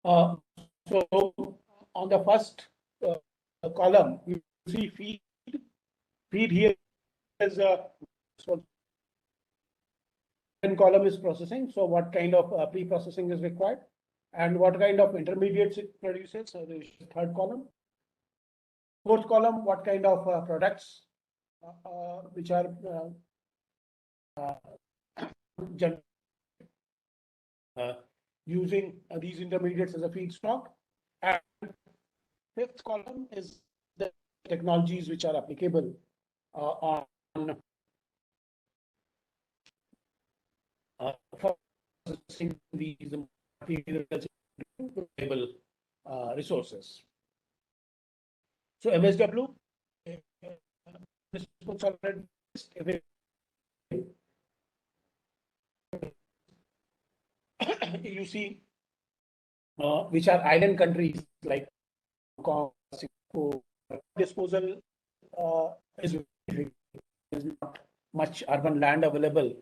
so on the first column, you see feed. Feed here is second column is processing. So what kind of pre-processing is required, and what kind of intermediates it produces. So the third column. Fourth column, what kind of products which are using these intermediates as a feedstock. And fifth column is the technologies which are applicable on processing these materials into resources. So MSW, you see, which are island countries like Hong Kong, disposal is not much urban land available.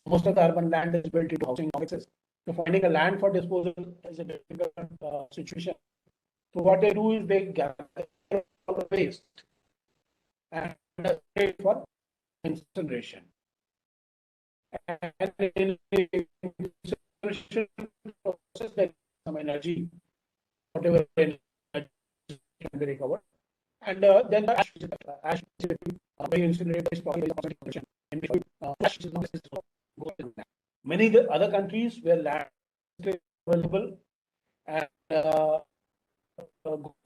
Most of the urban land is built into housing complexes. So finding a land for disposal is a difficult situation. So what they do is they gather all the waste and for incineration. And in incineration process, there is some energy, whatever energy can be recovered. And then the ash incinerate is probably ash is not many other countries where land is available and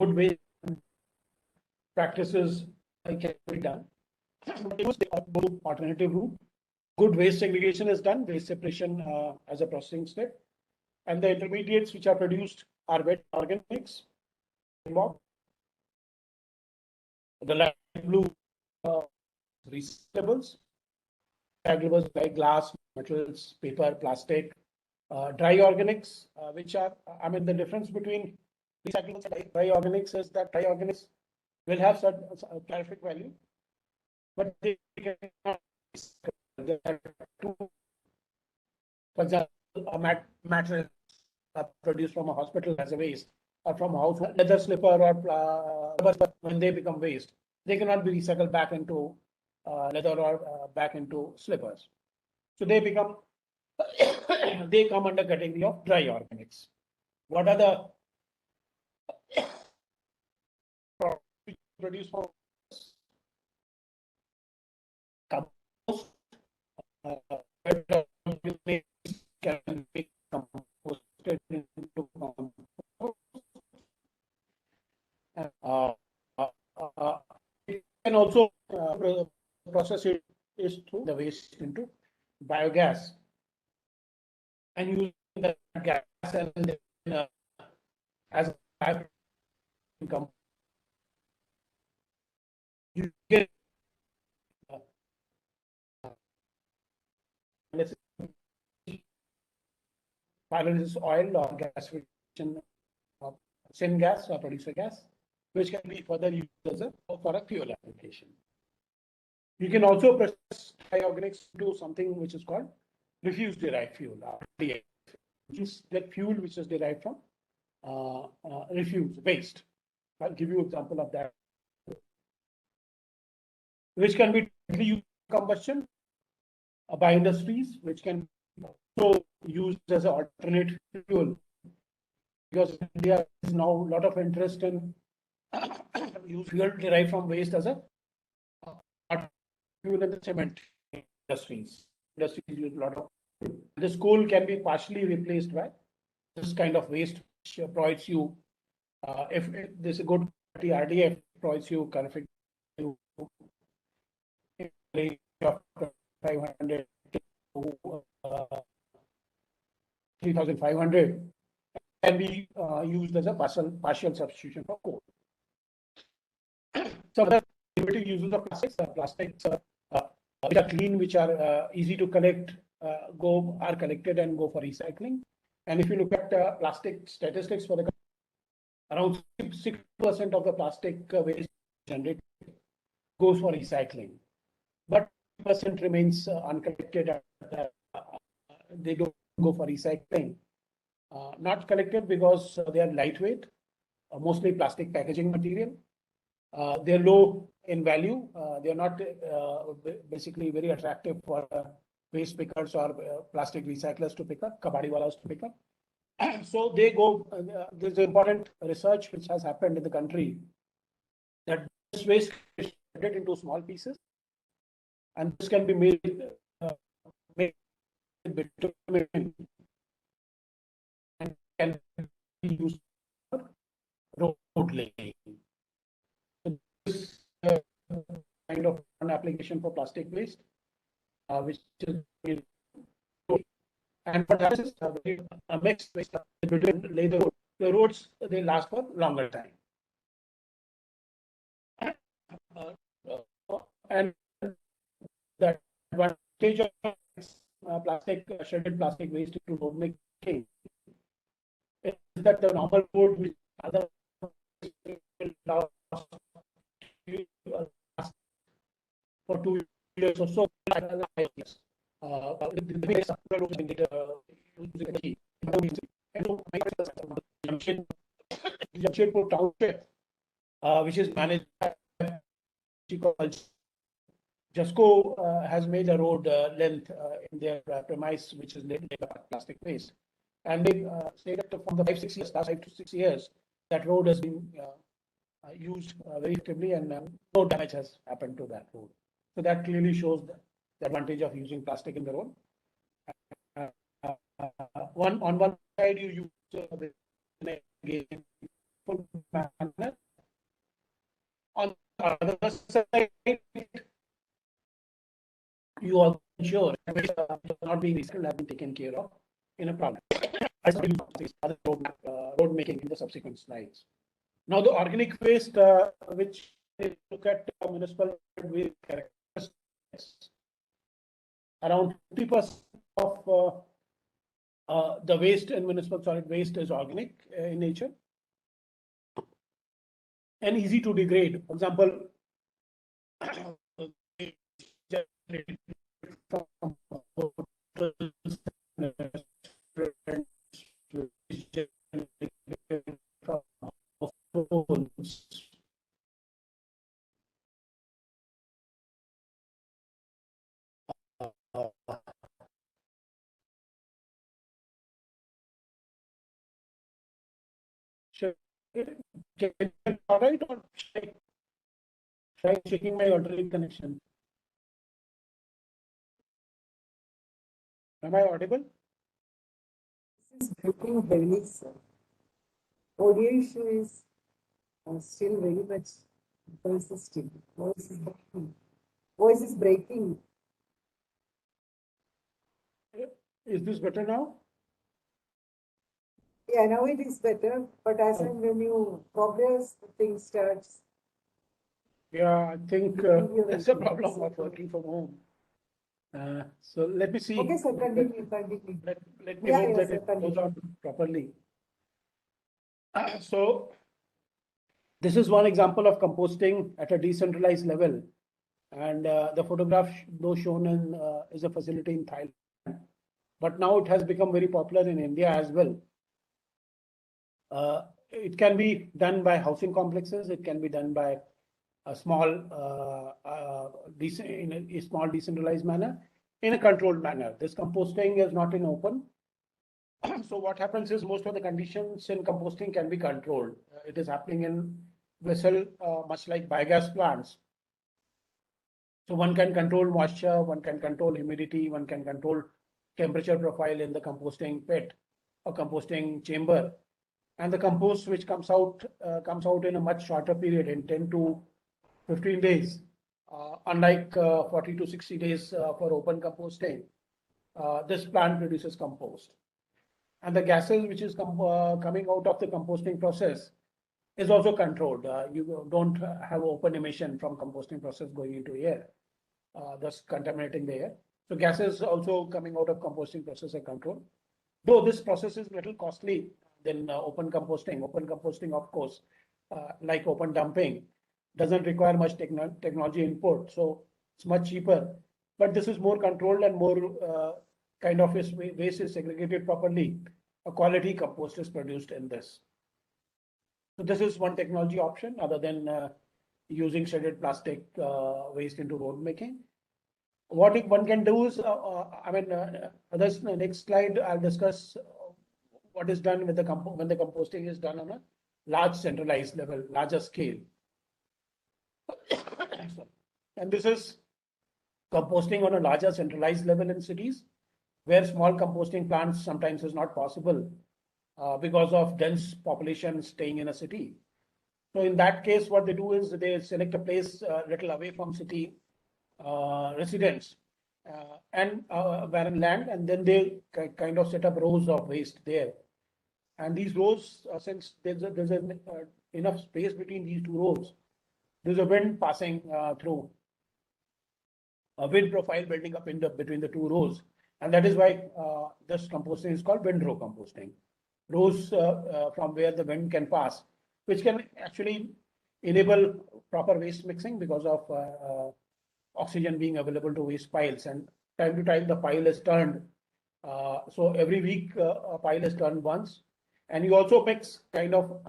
good waste practices can be done. Alternative route. Good waste segregation is done, waste separation as a processing step, and the intermediates which are produced are wet organics. The light blue recyclables, like glass, metals, paper, plastic. Dry organics, which are, I mean, the difference between recyclables and dry organics is that dry organics will have certain calorific value, but they cannot. For example, a mattress produced from a hospital as a waste, or from a house, leather slipper or when they become waste, they cannot be recycled back into leather or back into slippers. So they become they come under category of dry organics. What are the produced from compost? Can be composted into compost. process it is through the waste into biogas and use that gas and then, as a income. You get pyrolysis oil or gasification of syngas or producer gas, which can be further used as a for a fuel application. You can also process dry organics to something which is called refuse derived fuel, RDF, which is that fuel which is derived from refuse waste. I'll give you an example of that, which can be used for combustion by industries, which can also used as an alternate fuel, because India is now a lot of interest in use fuel derived from waste as a fuel in the cement industries. Industries use a lot of. This coal can be partially replaced by this kind of waste, which provides you, if this is a good quality RDF, provides you kind of range of 500 to 3,500, can be used as a partial substitution for coal. So the innovative uses of plastics which are clean, which are easy to collect, are collected and go for recycling. And if you look at plastic statistics for the country, around 6% of the plastic waste generated goes for recycling, but 10% remains uncollected. They don't go for recycling. Not collected because they are lightweight, mostly plastic packaging material. They're low in value. They're not basically very attractive for waste pickers or plastic recyclers to pick up, kabadiwalas to pick up. So they go, there's important research which has happened in the country that this waste is divided into small pieces, and this can be made with bitumen and can be used for road laying. So this kind of an application for plastic waste, which is and what happens is a mixed waste between lay the road. The roads, they last for longer time. And the advantage of shredded plastic waste into road making is that the normal road which other last for 2 years or so. Jamshedpur township, which is managed by Jasco, has made a road length in their premise, which is laid by plastic waste, and they stated from the last 5 to 6 years that road has been used very effectively, and no damage has happened to that road. So that clearly shows the advantage of using plastic in the road. On one side, you use manner. On the other side, you also ensure that not being recycled has been taken care of in a problem. Road making in the subsequent slides. Now, the organic waste, which they look at municipal waste characteristics, around 50% of the waste in municipal solid waste is organic in nature and easy to degrade. For example, all right, or try checking my alternate connection. Am I audible? This is breaking heavily, sir. Audio issue is still very much persisting. Voice is breaking. Voice is breaking. Is this better now? Yeah, now it is better, but as and when you progress, the thing starts. Yeah, I think that's the problem of working from home. So let me see. Okay, sir, continue. Let me Yeah, hope yeah, that sir, it goes continue. on properly. So this is one example of composting at a decentralized level. And the photograph, though shown in, is a facility in Thailand. But now it has become very popular in India as well. It can be done by housing complexes. It can be done by a small, in a small decentralized manner, in a controlled manner. This composting is not in open. So what happens is most of the conditions in composting can be controlled. It is happening in vessel, much like biogas plants. So one can control moisture, one can control humidity, one can control temperature profile in the composting pit or composting chamber. And the compost which comes out in a much shorter period, in 10 to 15 days, unlike 40 to 60 days for open composting. This plant produces compost. And the gases which is coming out of the composting process is also controlled. You don't have open emission from composting process going into air, thus contaminating the air. So gases also coming out of composting process are controlled. Though this process is little costly than open composting. Open composting, of course, like open dumping, doesn't require much technology input. So it's much cheaper. But this is more controlled and more kind of waste is segregated properly. A quality compost is produced in this. So this is one technology option other than using shredded plastic waste into road making. What one can do is, others, next slide, I'll discuss what is done with when the composting is done on a large centralized level, larger scale. And this is composting on a larger centralized level in cities, where small composting plants sometimes is not possible because of dense population staying in a city. So in that case, what they do is they select a place a little away from city residents and barren land, and then they kind of set up rows of waste there. And these rows, since there's enough space between these two rows, there's a wind passing through, a wind profile building up in between the two rows, and that is why this composting is called windrow composting. Rows from where the wind can pass, which can actually enable proper waste mixing because of oxygen being available to waste piles, and time to time the pile is turned. So every week a pile is turned once, and you also mix kind of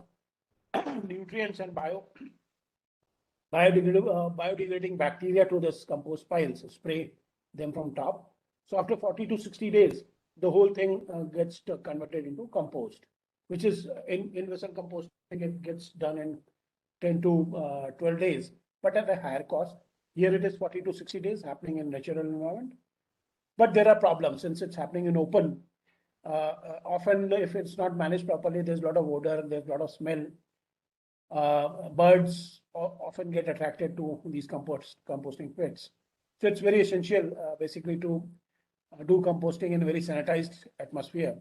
nutrients and biodegrading bacteria to this compost piles, spray them from top. So after 40 to 60 days, the whole thing gets converted into compost, which is in vessel composting, it gets done in 10 to 12 days, but at a higher cost. Here it is 40 to 60 days happening in natural environment. But there are problems since it's happening in open. Often if it's not managed properly, there's a lot of odor, there's a lot of smell. Birds often get attracted to these composting pits. So it's very essential basically to do composting in a very sanitized atmosphere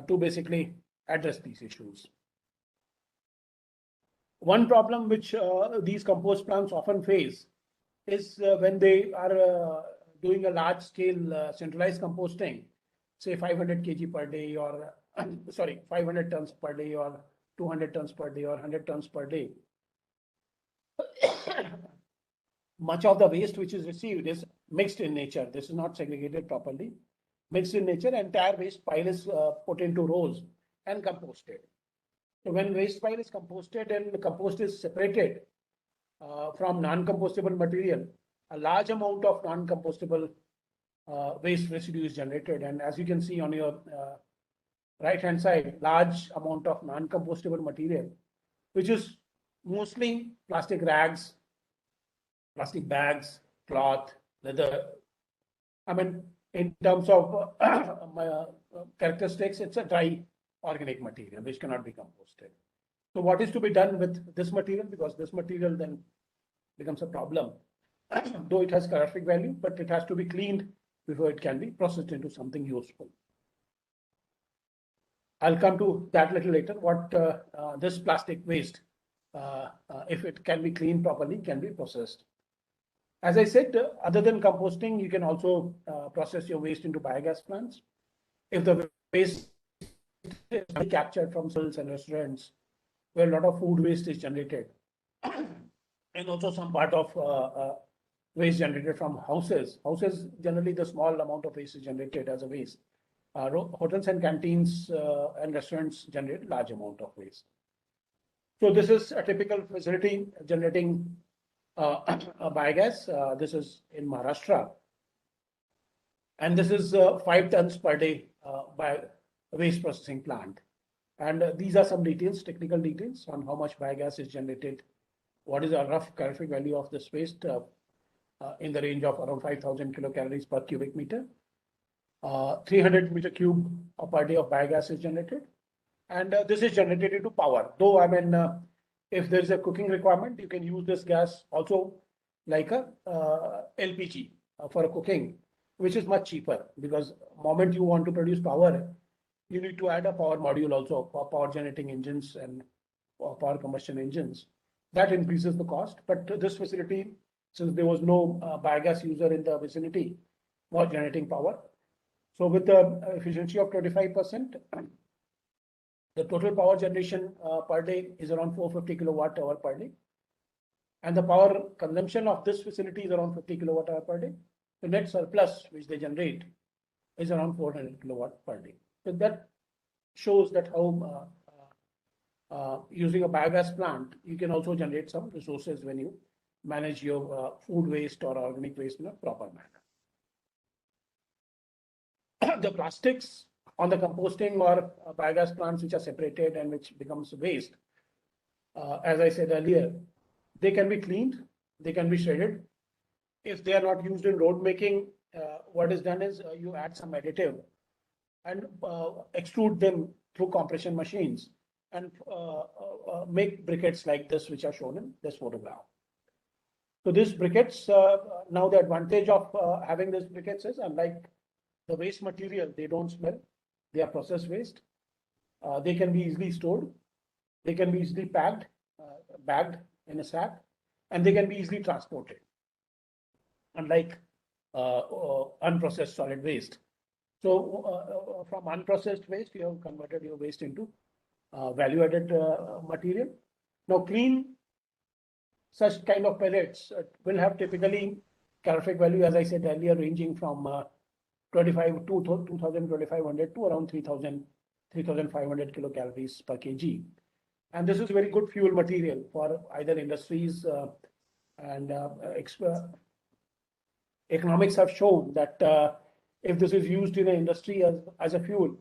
to basically address these issues. One problem which these compost plants often face is when they are doing a large scale centralized composting, say 500 kg per day, or sorry, 500 tons per day, or 200 tons per day, or 100 tons per day. Much of the waste which is received is mixed in nature. This is not segregated properly. Mixed in nature, entire waste pile is put into rows and composted. So when waste pile is composted and the compost is separated from non-compostable material, a large amount of non-compostable waste residue is generated. And as you can see on your right-hand side, large amount of non-compostable material, which is mostly plastic rags, plastic bags, cloth, leather. I mean, in terms of characteristics, it's a dry organic material which cannot be composted. So what is to be done with this material? Because this material then becomes a problem. though it has calorific value, but it has to be cleaned before it can be processed into something useful. I'll come to that little later, what this plastic waste, if it can be cleaned properly, can be processed. As I said, other than composting, you can also process your waste into biogas plants. If the waste is captured from hotels and restaurants, where a lot of food waste is generated, and also some part of waste generated from houses. Houses, generally, the small amount of waste is generated as a waste. Hotels and canteens and restaurants generate large amount of waste. So this is a typical facility generating a biogas. This is in Maharashtra. And this is 5 tons per day by waste processing plant. And these are some details, technical details on how much biogas is generated. What is a rough calorific value of this waste in the range of around 5,000 kilocalories per cubic meter. 300 meter cube per day of biogas is generated. And this is generated into power. Though, I mean, if there is a cooking requirement, you can use this gas also like a LPG for a cooking, which is much cheaper, because the moment you want to produce power, you need to add a power module also for power generating engines and power combustion engines. That increases the cost. But this facility, since there was no biogas user in the vicinity, was generating power. So with the efficiency of 25%, the total power generation per day is around 450 kilowatt hour per day. And the power consumption of this facility is around 50 kilowatt hour per day. The net surplus which they generate is around 400 kilowatt per day. So that shows that how using a biogas plant, you can also generate some resources when you manage your food waste or organic waste in a proper manner. The plastics on the composting or biogas plants which are separated and which becomes waste, as I said earlier, they can be cleaned, they can be shredded. If they are not used in road making, what is done is you add some additive and extrude them through compression machines and make briquettes like this, which are shown in this photograph. So these briquettes, now the advantage of having these briquettes is, unlike the waste material, they don't smell. They are processed waste. They can be easily stored. They can be easily packed, bagged in a sack, and they can be easily transported. Unlike unprocessed solid waste. So from unprocessed waste, you have converted your waste into value-added material. Now, clean such kind of pellets will have typically calorific value, as I said earlier, ranging from 2,500 to around 3,500 kilocalories per kg. And this is very good fuel material for either industries and economics have shown that if this is used in an industry as a fuel,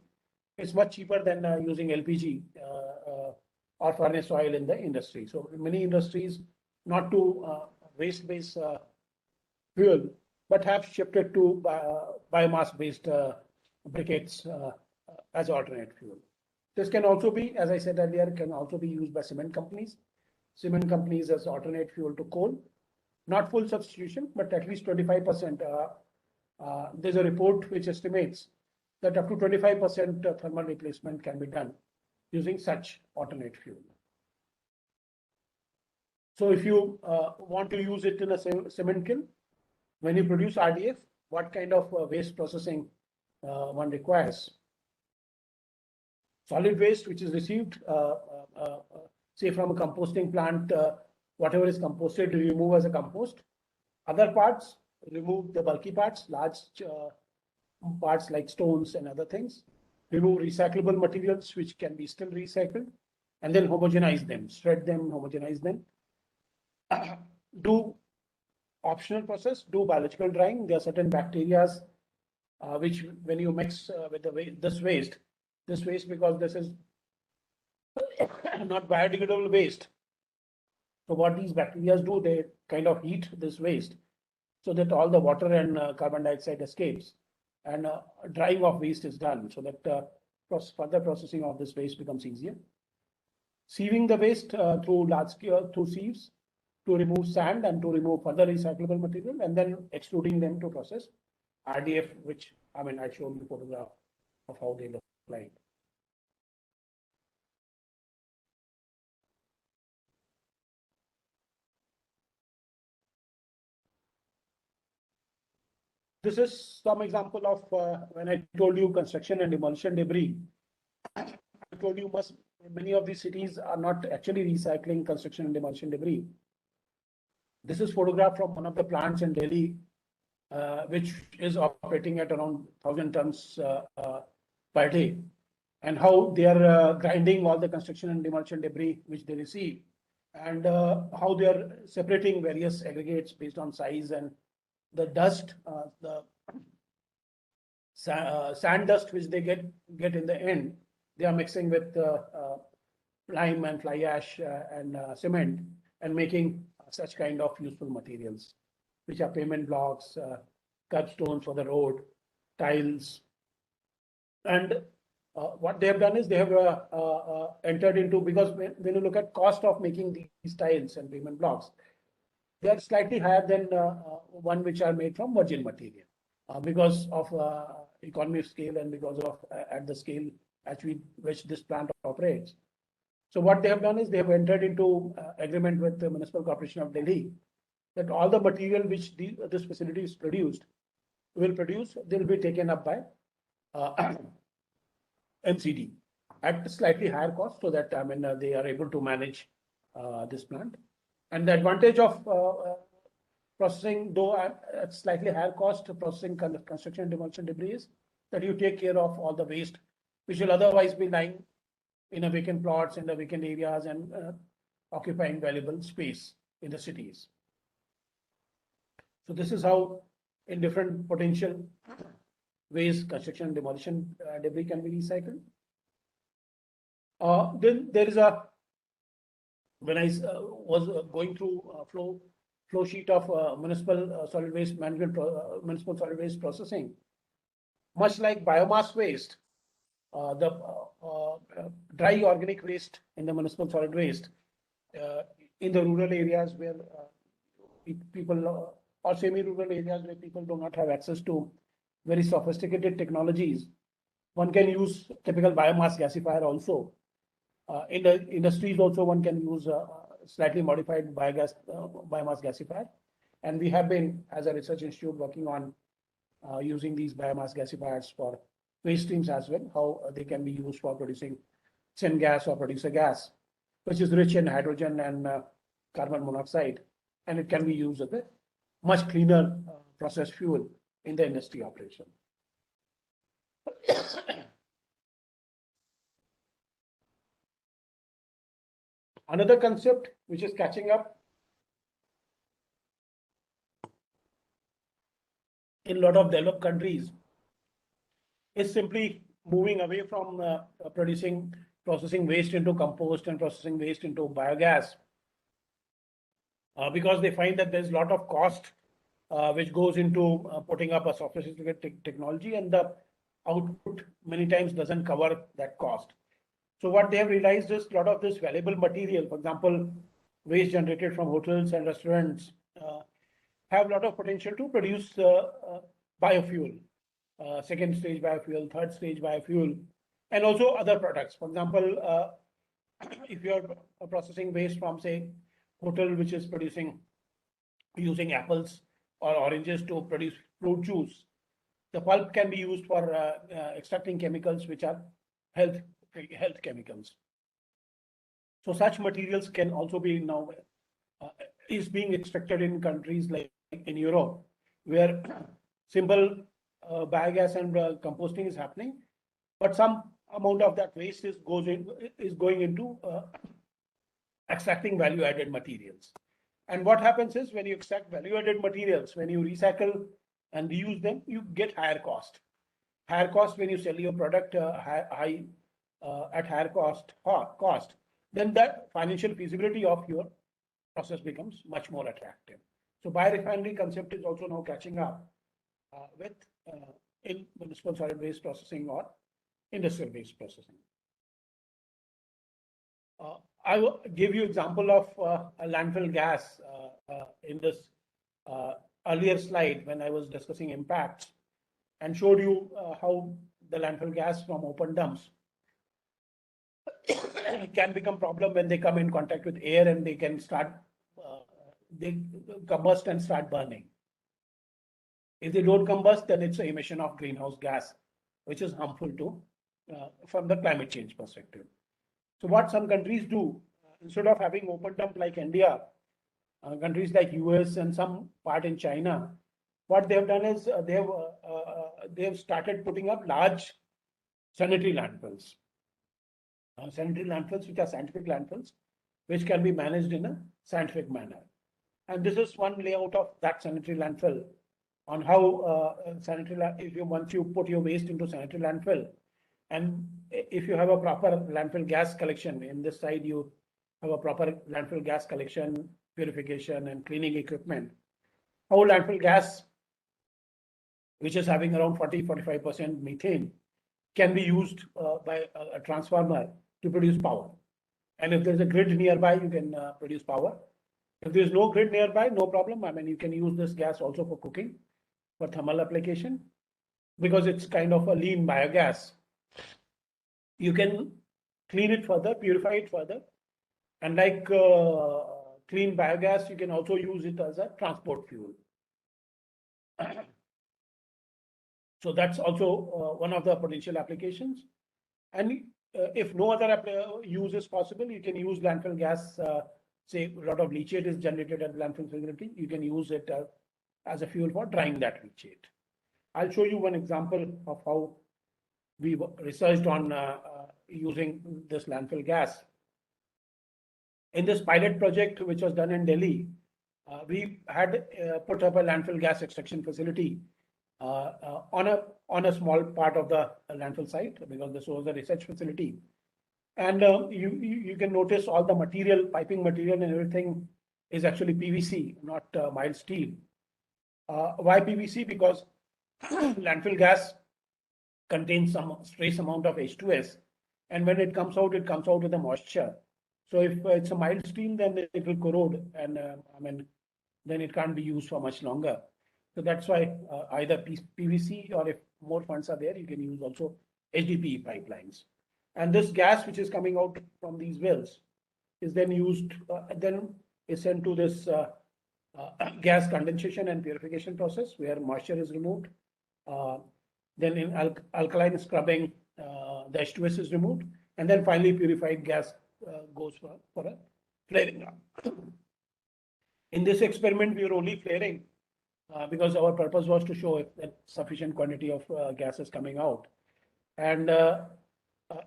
it's much cheaper than using LPG or furnace oil in the industry. So many industries not to waste-based fuel, but have shifted to biomass-based briquettes as alternate fuel. This can also be, as I said earlier, can also be used by cement companies. Cement companies as alternate fuel to coal. Not full substitution, but at least 25%. There's a report which estimates that up to 25% thermal replacement can be done using such alternate fuel. So if you want to use it in a cement kiln, when you produce RDF, what kind of waste processing one requires? Solid waste, which is received, say from a composting plant, whatever is composted, you remove as a compost. Other parts, remove the bulky parts, large parts like stones and other things. Remove recyclable materials, which can be still recycled, and then homogenize them, shred them, homogenize them. Do optional process, do biological drying. There are certain bacteria which, when you mix with this waste, because this is not biodegradable waste. So what these bacteria do, they kind of heat this waste so that all the water and carbon dioxide escapes, and drying of waste is done so that further processing of this waste becomes easier. Sieving the waste through large scale, through sieves, to remove sand and to remove further recyclable material, and then extruding them to process RDF, which I mean I showed you photograph of how they look like. This is some example of when I told you construction and demolition debris. I told you many of these cities are not actually recycling construction and demolition debris. This is photograph from one of the plants in Delhi, which is operating at around 1,000 tons per day, and how they are grinding all the construction and demolition debris which they receive, and how they are separating various aggregates based on size, and the dust, the sand dust which they get in the end, they are mixing with lime and fly ash and cement, and making such kind of useful materials, which are pavement blocks, curbstones for the road, tiles. And what they have done is they have entered into, because when you look at cost of making these tiles and pavement blocks, they are slightly higher than one which are made from virgin material, because of economy of scale and because of at the scale at which this plant operates. So what they have done is they have entered into agreement with the Municipal Corporation of Delhi that all the material which this facility is will be taken up by MCD at slightly higher cost, so that I mean they are able to manage this plant. And the advantage of processing, though at slightly higher cost, processing construction and demolition debris is that you take care of all the waste which will otherwise be lying in a vacant plots, in the vacant areas, and occupying valuable space in the cities. So this is how, in different potential ways, construction and demolition debris can be recycled. Then there is when I was going through flow sheet of municipal solid waste management, municipal solid waste processing, much like biomass waste, the dry organic waste in the municipal solid waste in the rural areas where people or semi-rural areas where people do not have access to very sophisticated technologies, one can use typical biomass gasifier also. In the industries also, one can use slightly modified biomass gasifier, and we have been, as a research institute, working on using these biomass gasifiers for waste streams as well, how they can be used for producing syngas or producer gas, which is rich in hydrogen and carbon monoxide, and it can be used as a much cleaner process fuel in the industry operation. Another concept which is catching up in a lot of developed countries is simply moving away from processing waste into compost and processing waste into biogas, because they find that there's a lot of cost which goes into putting up a sophisticated technology, and the output many times doesn't cover that cost. So what they have realized is a lot of this valuable material, for example, waste generated from hotels and restaurants, have a lot of potential to produce biofuel, second stage biofuel, third stage biofuel, and also other products. For example, if you are processing waste from, say, hotel which is producing using apples or oranges to produce fruit juice, the pulp can be used for extracting chemicals which are health chemicals. So such materials can also be now is being extracted in countries like in Europe, where simple biogas and composting is happening, but some amount of that waste is going into extracting value-added materials. And what happens is, when you extract value-added materials, when you recycle and reuse them, you get higher cost. Higher cost when you sell your product at higher cost, then the financial feasibility of your process becomes much more attractive. So biorefinery concept is also now catching up with in municipal solid waste processing or industrial waste processing. I will give you example of a landfill gas in this earlier slide when I was discussing impacts and showed you how the landfill gas from open dumps can become problem when they come in contact with air and they can start, they combust and start burning. If they don't combust, then it's an emission of greenhouse gas, which is harmful to from the climate change perspective. So what some countries do, instead of having open dump like India, countries like US and some part in China, what they have done is they have started putting up large sanitary landfills. Sanitary landfills, which are scientific landfills, which can be managed in a scientific manner. And this is one layout of that sanitary landfill on how once you put your waste into sanitary landfill, and if you have a proper landfill gas collection, in this side you have a proper landfill gas collection, purification and cleaning equipment, how landfill gas, which is having around 40-45% methane, can be used by a transformer to produce power. And if there's a grid nearby, you can produce power. If there's no grid nearby, no problem. I mean, you can use this gas also for cooking, for thermal application, because it's kind of a lean biogas. You can clean it further, purify it further. And like clean biogas, you can also use it as a transport fuel. So that's also one of the potential applications. And if no other use is possible, you can use landfill gas. Say a lot of leachate is generated at the landfill facility. You can use it as a fuel for drying that leachate. I'll show you one example of how we researched on using this landfill gas. In this pilot project, which was done in Delhi, we had put up a landfill gas extraction facility on a small part of the landfill site, because this was a research facility. And you can notice all the material, piping material and everything is actually PVC, not mild steel. Why PVC? Because landfill gas contains some trace amount of H2S, and when it comes out with the moisture. So if it's a mild steel, then it will corrode, and then it can't be used for much longer. So that's why either PVC, or if more funds are there, you can use also HDPE pipelines. And this gas which is coming out from these wells is then used, then is sent to this gas condensation and purification process where moisture is removed. Then in alkaline scrubbing, the H2S is removed, and then finally purified gas goes for a flaring up. In this experiment, we were only flaring because our purpose was to show if that sufficient quantity of gas is coming out. And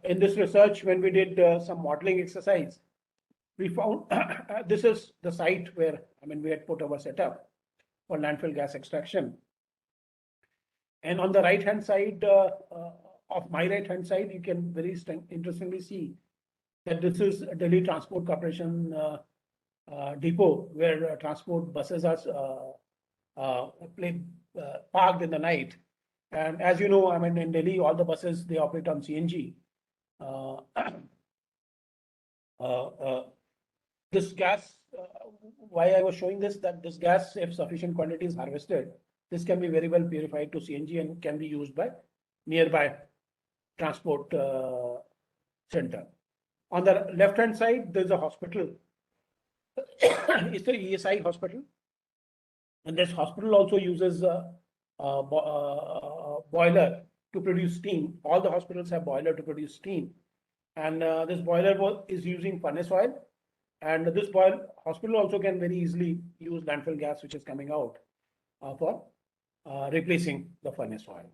in this research, when we did some modeling exercise, we found this is the site where we had put our setup for landfill gas extraction. And on the right hand side, of my right hand side, you can very interestingly see that this is a Delhi Transport Corporation depot where transport buses are parked in the night. And as you know, in Delhi, all the buses, they operate on CNG. This gas, why I was showing this, that this gas, if sufficient quantity is harvested, this can be very well purified to CNG and can be used by nearby transport center. On the left hand side, there's a hospital. It's the ESI hospital. And this hospital also uses a boiler to produce steam. All the hospitals have boiler to produce steam. And this boiler is using furnace oil. And this hospital also can very easily use landfill gas, which is coming out for replacing the furnace oil.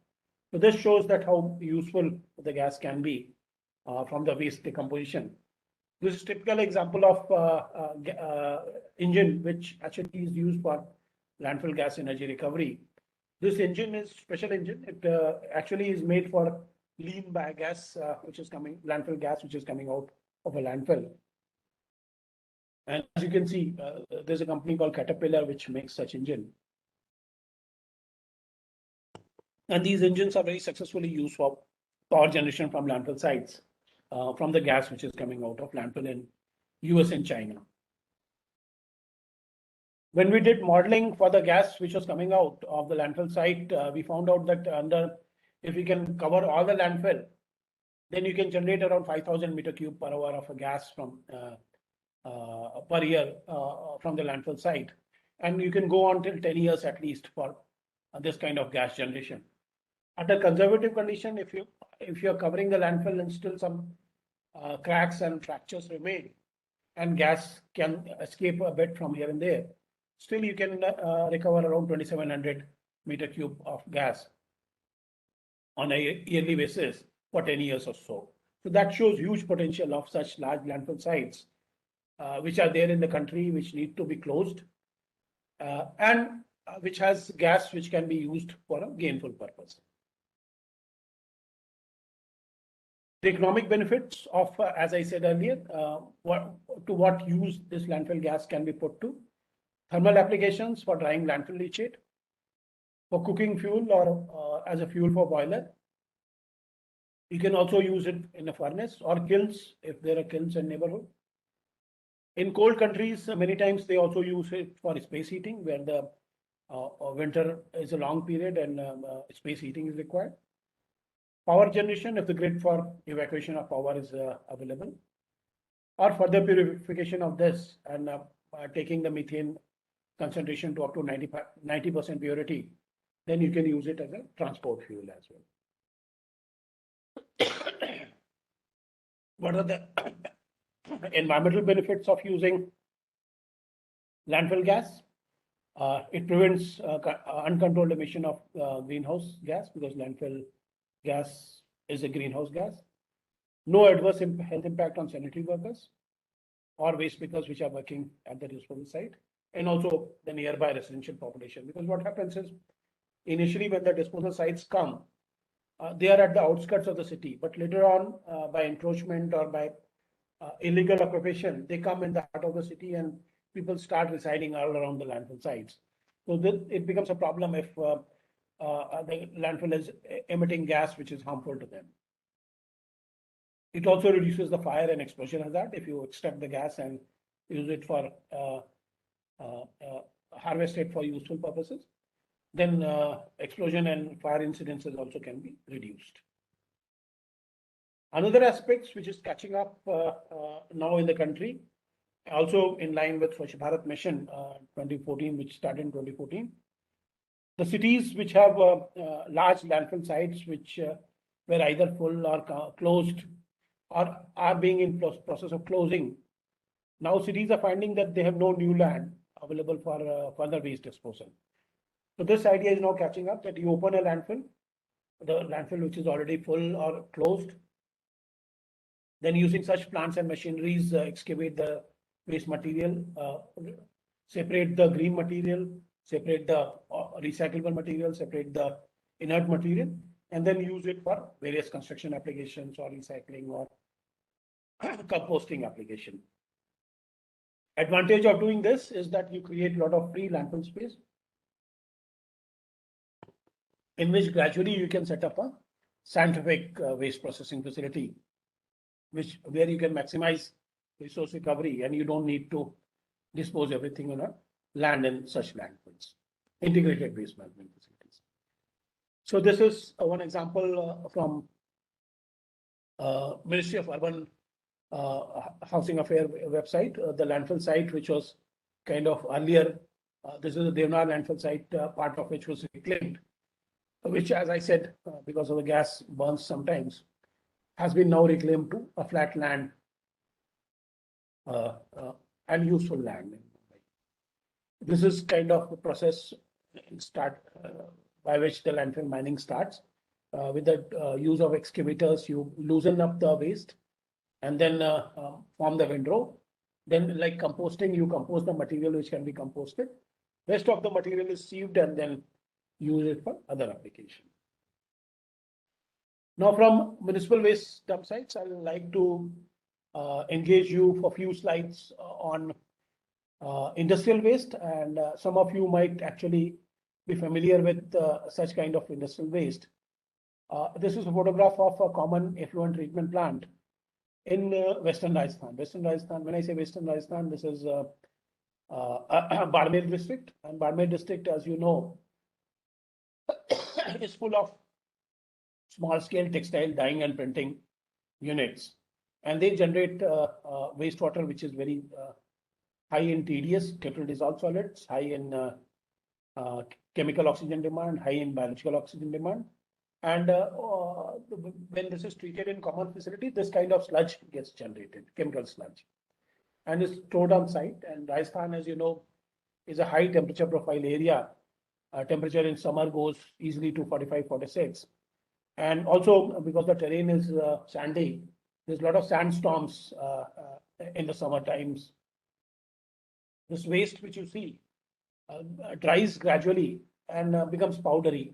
So this shows that how useful the gas can be from the waste decomposition. This is a typical example of engine which actually is used for landfill gas energy recovery. This engine is special engine. It actually is made for lean biogas, landfill gas, which is coming out of a landfill. And as you can see, there's a company called Caterpillar which makes such engine. And these engines are very successfully used for power generation from landfill sites. from the gas which is coming out of landfill in US and China. When we did modeling for the gas which was coming out of the landfill site, we found out that if we can cover all the landfill, then you can generate around 5,000 meter cube per hour of a gas from per year from the landfill site. And you can go on till 10 years at least for this kind of gas generation. At a conservative condition, if you're covering the landfill and still some cracks and fractures remain, and gas can escape a bit from here and there, still you can recover around 2,700 meter cube of gas on a yearly basis for 10 years or so. So that shows huge potential of such large landfill sites, which are there in the country, which need to be closed, and which has gas which can be used for a gainful purpose. The economic benefits of, as I said earlier, what use this landfill gas can be put to. Thermal applications for drying landfill leachate, for cooking fuel or as a fuel for boiler. You can also use it in a furnace or kilns if there are kilns in neighborhood. In cold countries, many times they also use it for space heating, where the winter is a long period and space heating is required. Power generation, if the grid for evacuation of power is available, or further purification of this and taking the methane concentration to up to 90% purity, then you can use it as a transport fuel as well. What are the environmental benefits of using landfill gas? It prevents uncontrolled emission of greenhouse gas, because landfill gas is a greenhouse gas. No adverse health impact on sanitary workers or waste pickers which are working at the disposal site, and also the nearby residential population. Because what happens is, initially when the disposal sites come, they are at the outskirts of the city, but later on by encroachment or by illegal occupation, they come in the heart of the city and people start residing all around the landfill sites. So it becomes a problem if the landfill is emitting gas which is harmful to them. It also reduces the fire and explosion hazard if you extract the gas and use it for harvest it for useful purposes. Then explosion and fire incidences also can be reduced. Another aspect which is catching up now in the country, also in line with Swachh Bharat Mission 2014, which started in 2014. The cities which have large landfill sites which were either full or closed or are being in process of closing. Now cities are finding that they have no new land available for further waste disposal. So this idea is now catching up, that you open a landfill, the landfill which is already full or closed, then using such plants and machineries, excavate the waste material, separate the green material, separate the recyclable material, separate the inert material, and then use it for various construction applications or recycling or composting application. Advantage of doing this is that you create a lot of free landfill space, in which gradually you can set up a scientific waste processing facility, where you can maximize resource recovery and you don't need to dispose everything on a land in such landfills, integrated waste management facilities. So this is one example from Ministry of Urban Housing Affairs website, the landfill site, which was kind of earlier, this is the Devnar landfill site, part of which was reclaimed, which, as I said, because of the gas burns sometimes, has been now reclaimed to a flat land and useful land. This is kind of the process by which the landfill mining starts. With the use of excavators, you loosen up the waste and then form the windrow. Then, like composting, you compose the material which can be composted. Rest of the material is sieved and then use it for other application. Now, from municipal waste dump sites, I would like to engage you for a few slides on industrial waste, and some of you might actually be familiar with such kind of industrial waste. This is a photograph of a common effluent treatment plant in Western Rajasthan. Western Rajasthan, when I say Western Rajasthan, this is Barmer district. And Barmer district, as you know, is full of small scale textile dyeing and printing units. And they generate wastewater, which is very high in TDS, total dissolved solids, high in chemical oxygen demand, high in biological oxygen demand. And when this is treated in common facility, this kind of sludge gets generated, chemical sludge, and is stored on site. And Rajasthan, as you know, is a high temperature profile area. Temperature in summer goes easily to 45, 46. And also because the terrain is sandy, there's a lot of sandstorms in the summer times. This waste which you see dries gradually and becomes powdery.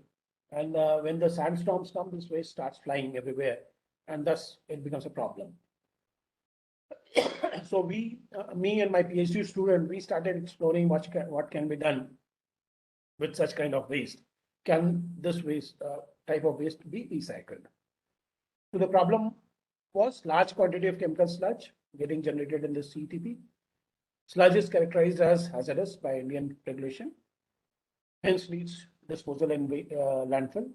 And when the sandstorms come, this waste starts flying everywhere, and thus it becomes a problem. So me and my PhD student, we started exploring what can be done with such kind of waste. Can this waste type of waste be recycled? So the problem was large quantity of chemical sludge getting generated in the CTP. Sludge is characterized as hazardous by Indian regulation, hence needs disposal in landfill.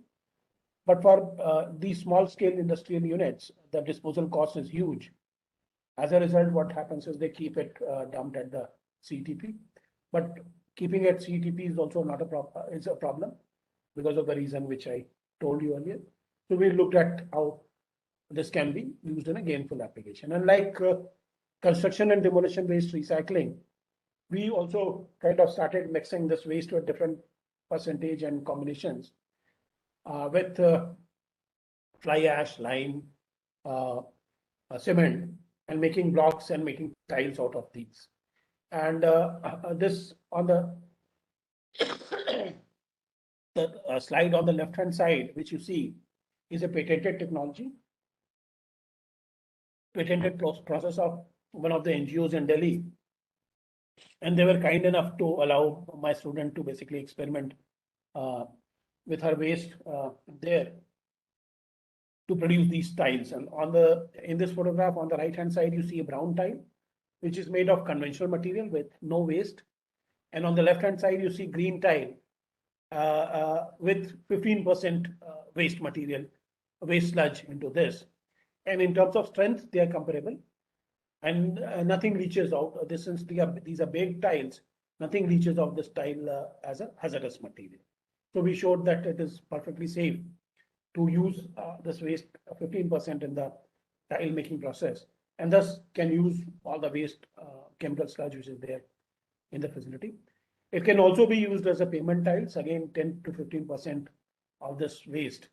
But for these small scale industrial units, the disposal cost is huge. As a result, what happens is they keep it dumped at the CTP. But keeping at CTP is also not a problem because of the reason which I told you earlier. So we looked at how this can be used in a gainful application. And like construction and demolition waste recycling, we also kind of started mixing this waste with different percentage and combinations with fly ash, lime, cement, and making blocks and making tiles out of these. And this on the slide on the left hand side, which you see, is a patented technology, patented process of one of the NGOs in Delhi. And they were kind enough to allow my student to basically experiment with her waste there to produce these tiles. And in this photograph on the right hand side, you see a brown tile, which is made of conventional material with no waste. And on the left hand side, you see green tile with 15% waste material, waste sludge into this. And in terms of strength, they are comparable. And nothing reaches out. Since these are baked tiles, nothing reaches out this tile as a hazardous material. So we showed that it is perfectly safe to use this waste 15% in the tile making process, and thus can use all the waste chemical sludge which is there in the facility. It can also be used as a pavement tiles. Again, 10 to 15% of this waste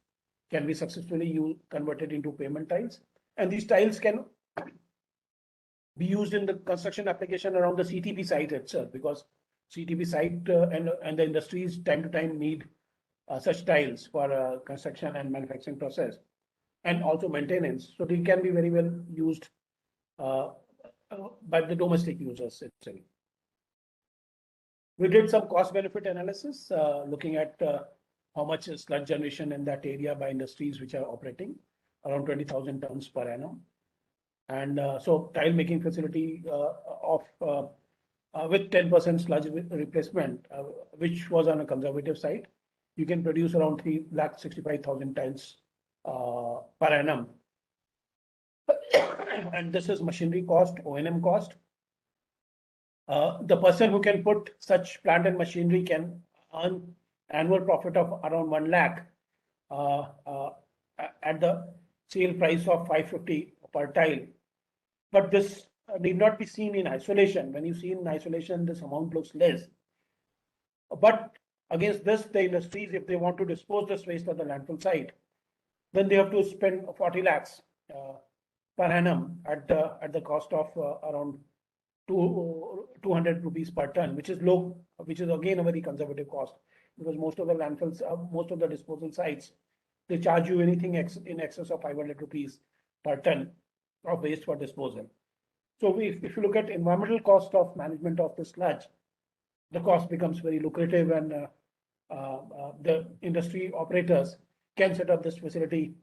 can be successfully converted into pavement tiles, and these tiles can be used in the construction application around the CTP site itself, because CTP site and the industries time to time need such tiles for construction and manufacturing process, and also maintenance. So they can be very well used by the domestic users itself. We did some cost benefit analysis looking at how much is sludge generation in that area by industries which are operating around 20,000 tons per annum. And so tile making facility with 10% sludge replacement, which was on a conservative side, you can produce around 3,65,000 tiles per annum. And this is machinery cost, O&M cost. The person who can put such plant and machinery can earn annual profit of around 1 lakh at the sale price of 550 per tile. But this need not be seen in isolation. When you see in isolation, this amount looks less. But against this, the industries, if they want to dispose this waste at the landfill site, then they have to spend 40 lakhs per annum at the cost of around 200 rupees per ton, which is low, which is again a very conservative cost, because most of the landfills, most of the disposal sites, they charge you anything in excess of 500 rupees per ton of waste for disposal. So if you look at environmental cost of management of the sludge, the cost becomes very lucrative, and the industry operators can set up this facility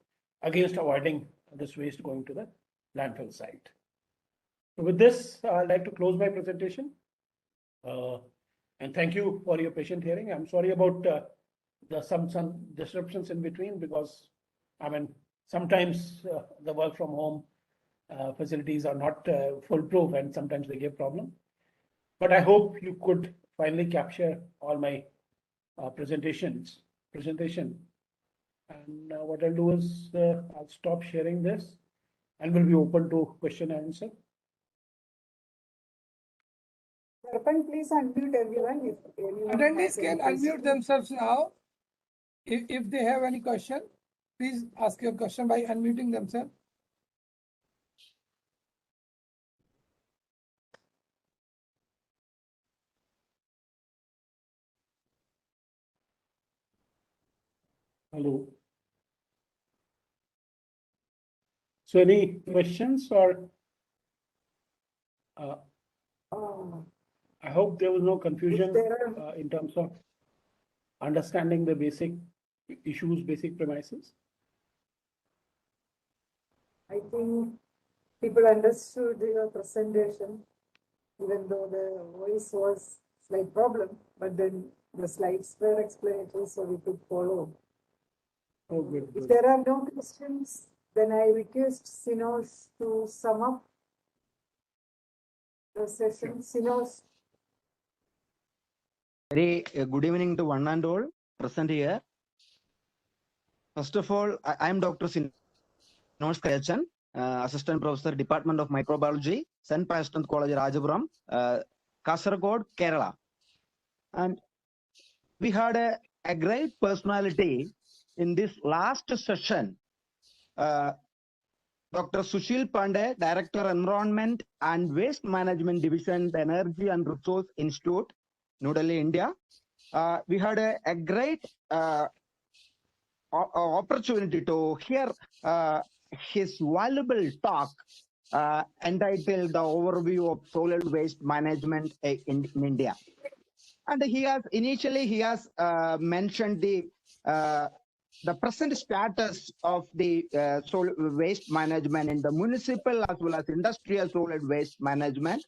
against avoiding this waste going to the landfill site. With this, I'd like to close my presentation. And thank you for your patient hearing. I'm sorry about some disruptions in between, because I mean sometimes the work from home facilities are not foolproof, and sometimes they give problem. But I hope you could finally capture all my presentation. And what I'll do is I'll stop sharing this, and we'll be open to question and answer. Sarpan, please unmute everyone. If anyone Attendees has any can question. unmute themselves now. If they have any question, please ask your question by unmuting themselves. Hello. So any questions, or I hope there was no confusion there are, in terms of understanding the basic issues, basic premises. I think people understood your presentation, even though the voice was slight problem, but then the slides were explanatory, so we could follow. Oh, good. If there are no questions, then I request Sinos to sum up the session. Sinos. Very good evening to one and all present here. First of all, I am Dr. Sinos Kayachan, Assistant Professor, Department of Microbiology, St. Patrick's College, Rajapuram, Kasaragod, Kerala. And we had a great personality in this last session. Dr. Suneel Pandey, Director, Environment and Waste Management Division, the Energy and Resource Institute, New Delhi, India. We had a great opportunity to hear his valuable talk entitled The Overview of Solid Waste Management in India. And he has mentioned the present status of the solid waste management in the municipal as well as industrial solid waste management,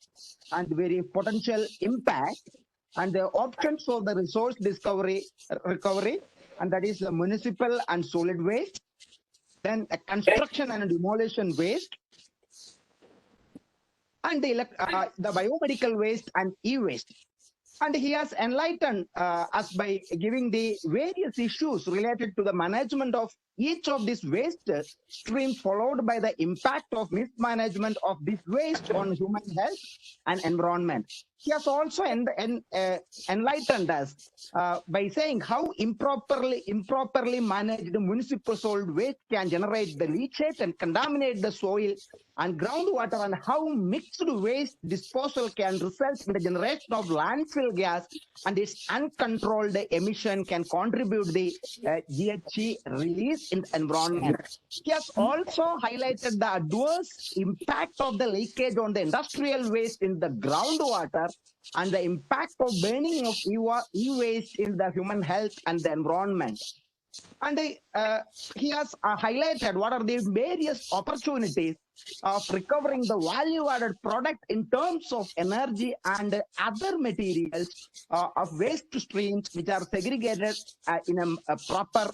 and very potential impact and the options for the resource recovery, and that is the municipal and solid waste, then a construction and demolition waste, and the biomedical waste and e-waste. And he has enlightened us by giving the various issues related to the management of each of these waste streams, followed by the impact of mismanagement of this waste on human health and environment. He has also enlightened us by saying how improperly managed municipal solid waste can generate the leachate and contaminate the soil and groundwater, and how mixed waste disposal can result in the generation of landfill gas, and its uncontrolled emission can contribute the GHG release in the environment. He has also highlighted the adverse impact of the leakage on the industrial waste in the groundwater and the impact of burning of e-waste in the human health and the environment. And he has highlighted what are the various opportunities of recovering the value-added product in terms of energy and other materials of waste streams, which are segregated in a proper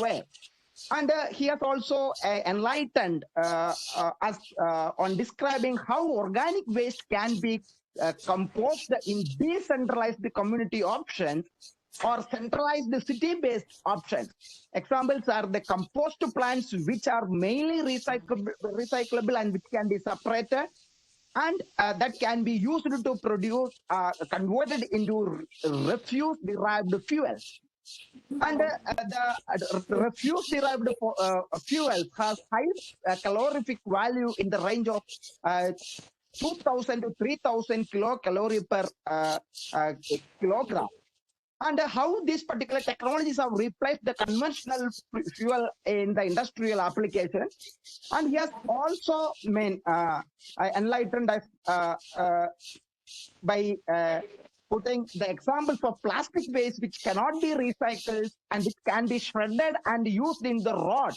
way. And he has also enlightened us on describing how organic waste can be composed in decentralized community options or centralized city-based options. Examples are the compost plants, which are mainly recyclable and which can be separated, and that can be used to produce converted into refuse-derived fuel. And the refuse-derived fuels has high calorific value in the range of 2,000 to 3,000 kilocalorie per kilogram. And how these particular technologies have replaced the conventional fuel in the industrial application. And he has also enlightened us by putting the examples of plastic waste which cannot be recycled and which can be shredded and used in the rod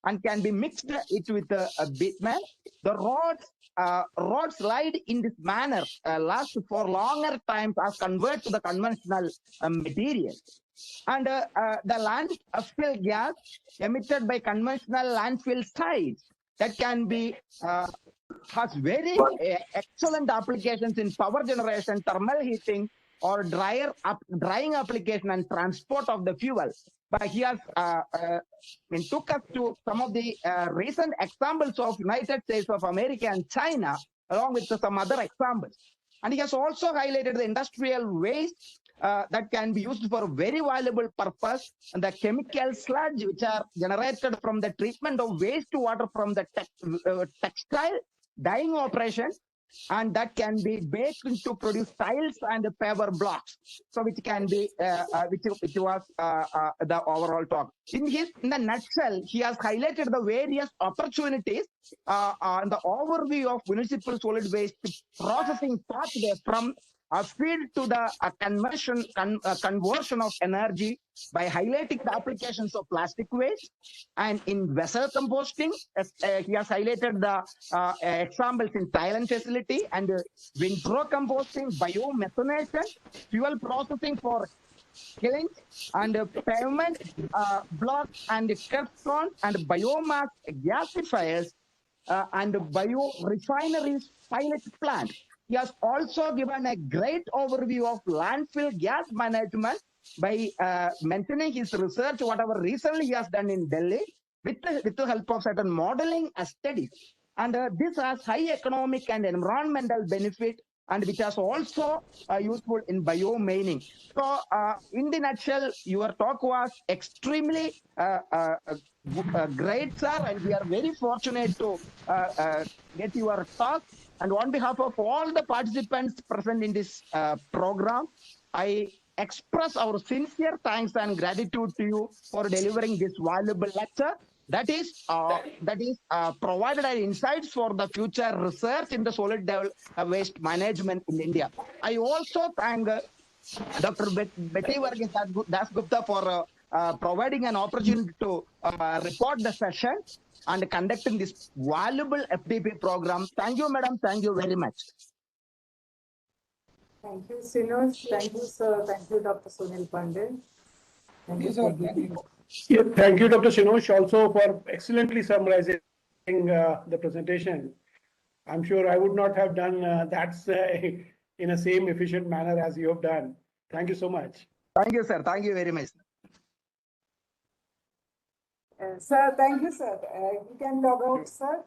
and can be mixed it with a bitumen. The rods slide in this manner last for longer times as convert to the conventional material. And the landfill gas emitted by conventional landfill sites that can be has very excellent applications in power generation, thermal heating, or drying application and transport of the fuel. But he has took us to some of the recent examples of United States of America and China, along with some other examples. And he has also highlighted the industrial waste that can be used for a very valuable purpose, and the chemical sludge which are generated from the treatment of wastewater from the textile dyeing operation, and that can be baked to produce tiles and paver blocks. So which can be which was the overall talk. In the nutshell, he has highlighted the various opportunities and the overview of municipal solid waste processing pathway from feed to the conversion of energy by highlighting the applications of plastic waste, and in vessel composting, he has highlighted the examples in Thailand facility, and windrow composting, biomethanation, fuel processing for killing, and pavement blocks and curbstones, and biomass gasifiers, and biorefineries pilot plant. He has also given a great overview of landfill gas management by mentioning his research, whatever recently he has done in Delhi, with the help of certain modeling studies. And this has high economic and environmental benefit, and which is also useful in biomining. So, in the nutshell, your talk was extremely great, sir, and we are very fortunate to get your talk. And on behalf of all the participants present in this program, I express our sincere thanks and gratitude to you for delivering this valuable lecture. That is provided insights for the future research in the solid waste management in India. I also thank Dr. Betty Varghese Dasgupta for providing an opportunity to report the session and conducting this valuable FDP program. Thank you, madam. Thank you very much. Thank you, Sinoj. Thank you, sir. Thank you, Dr. Suneel Pandey. Thank you, sir. Thank you. Yeah, thank you, Dr. Sinoj, also for excellently summarizing the presentation. I'm sure I would not have done that in a same efficient manner as you have done. Thank you so much. Thank you, sir. Thank you very much. Sir, thank you, sir. You can log out, sir.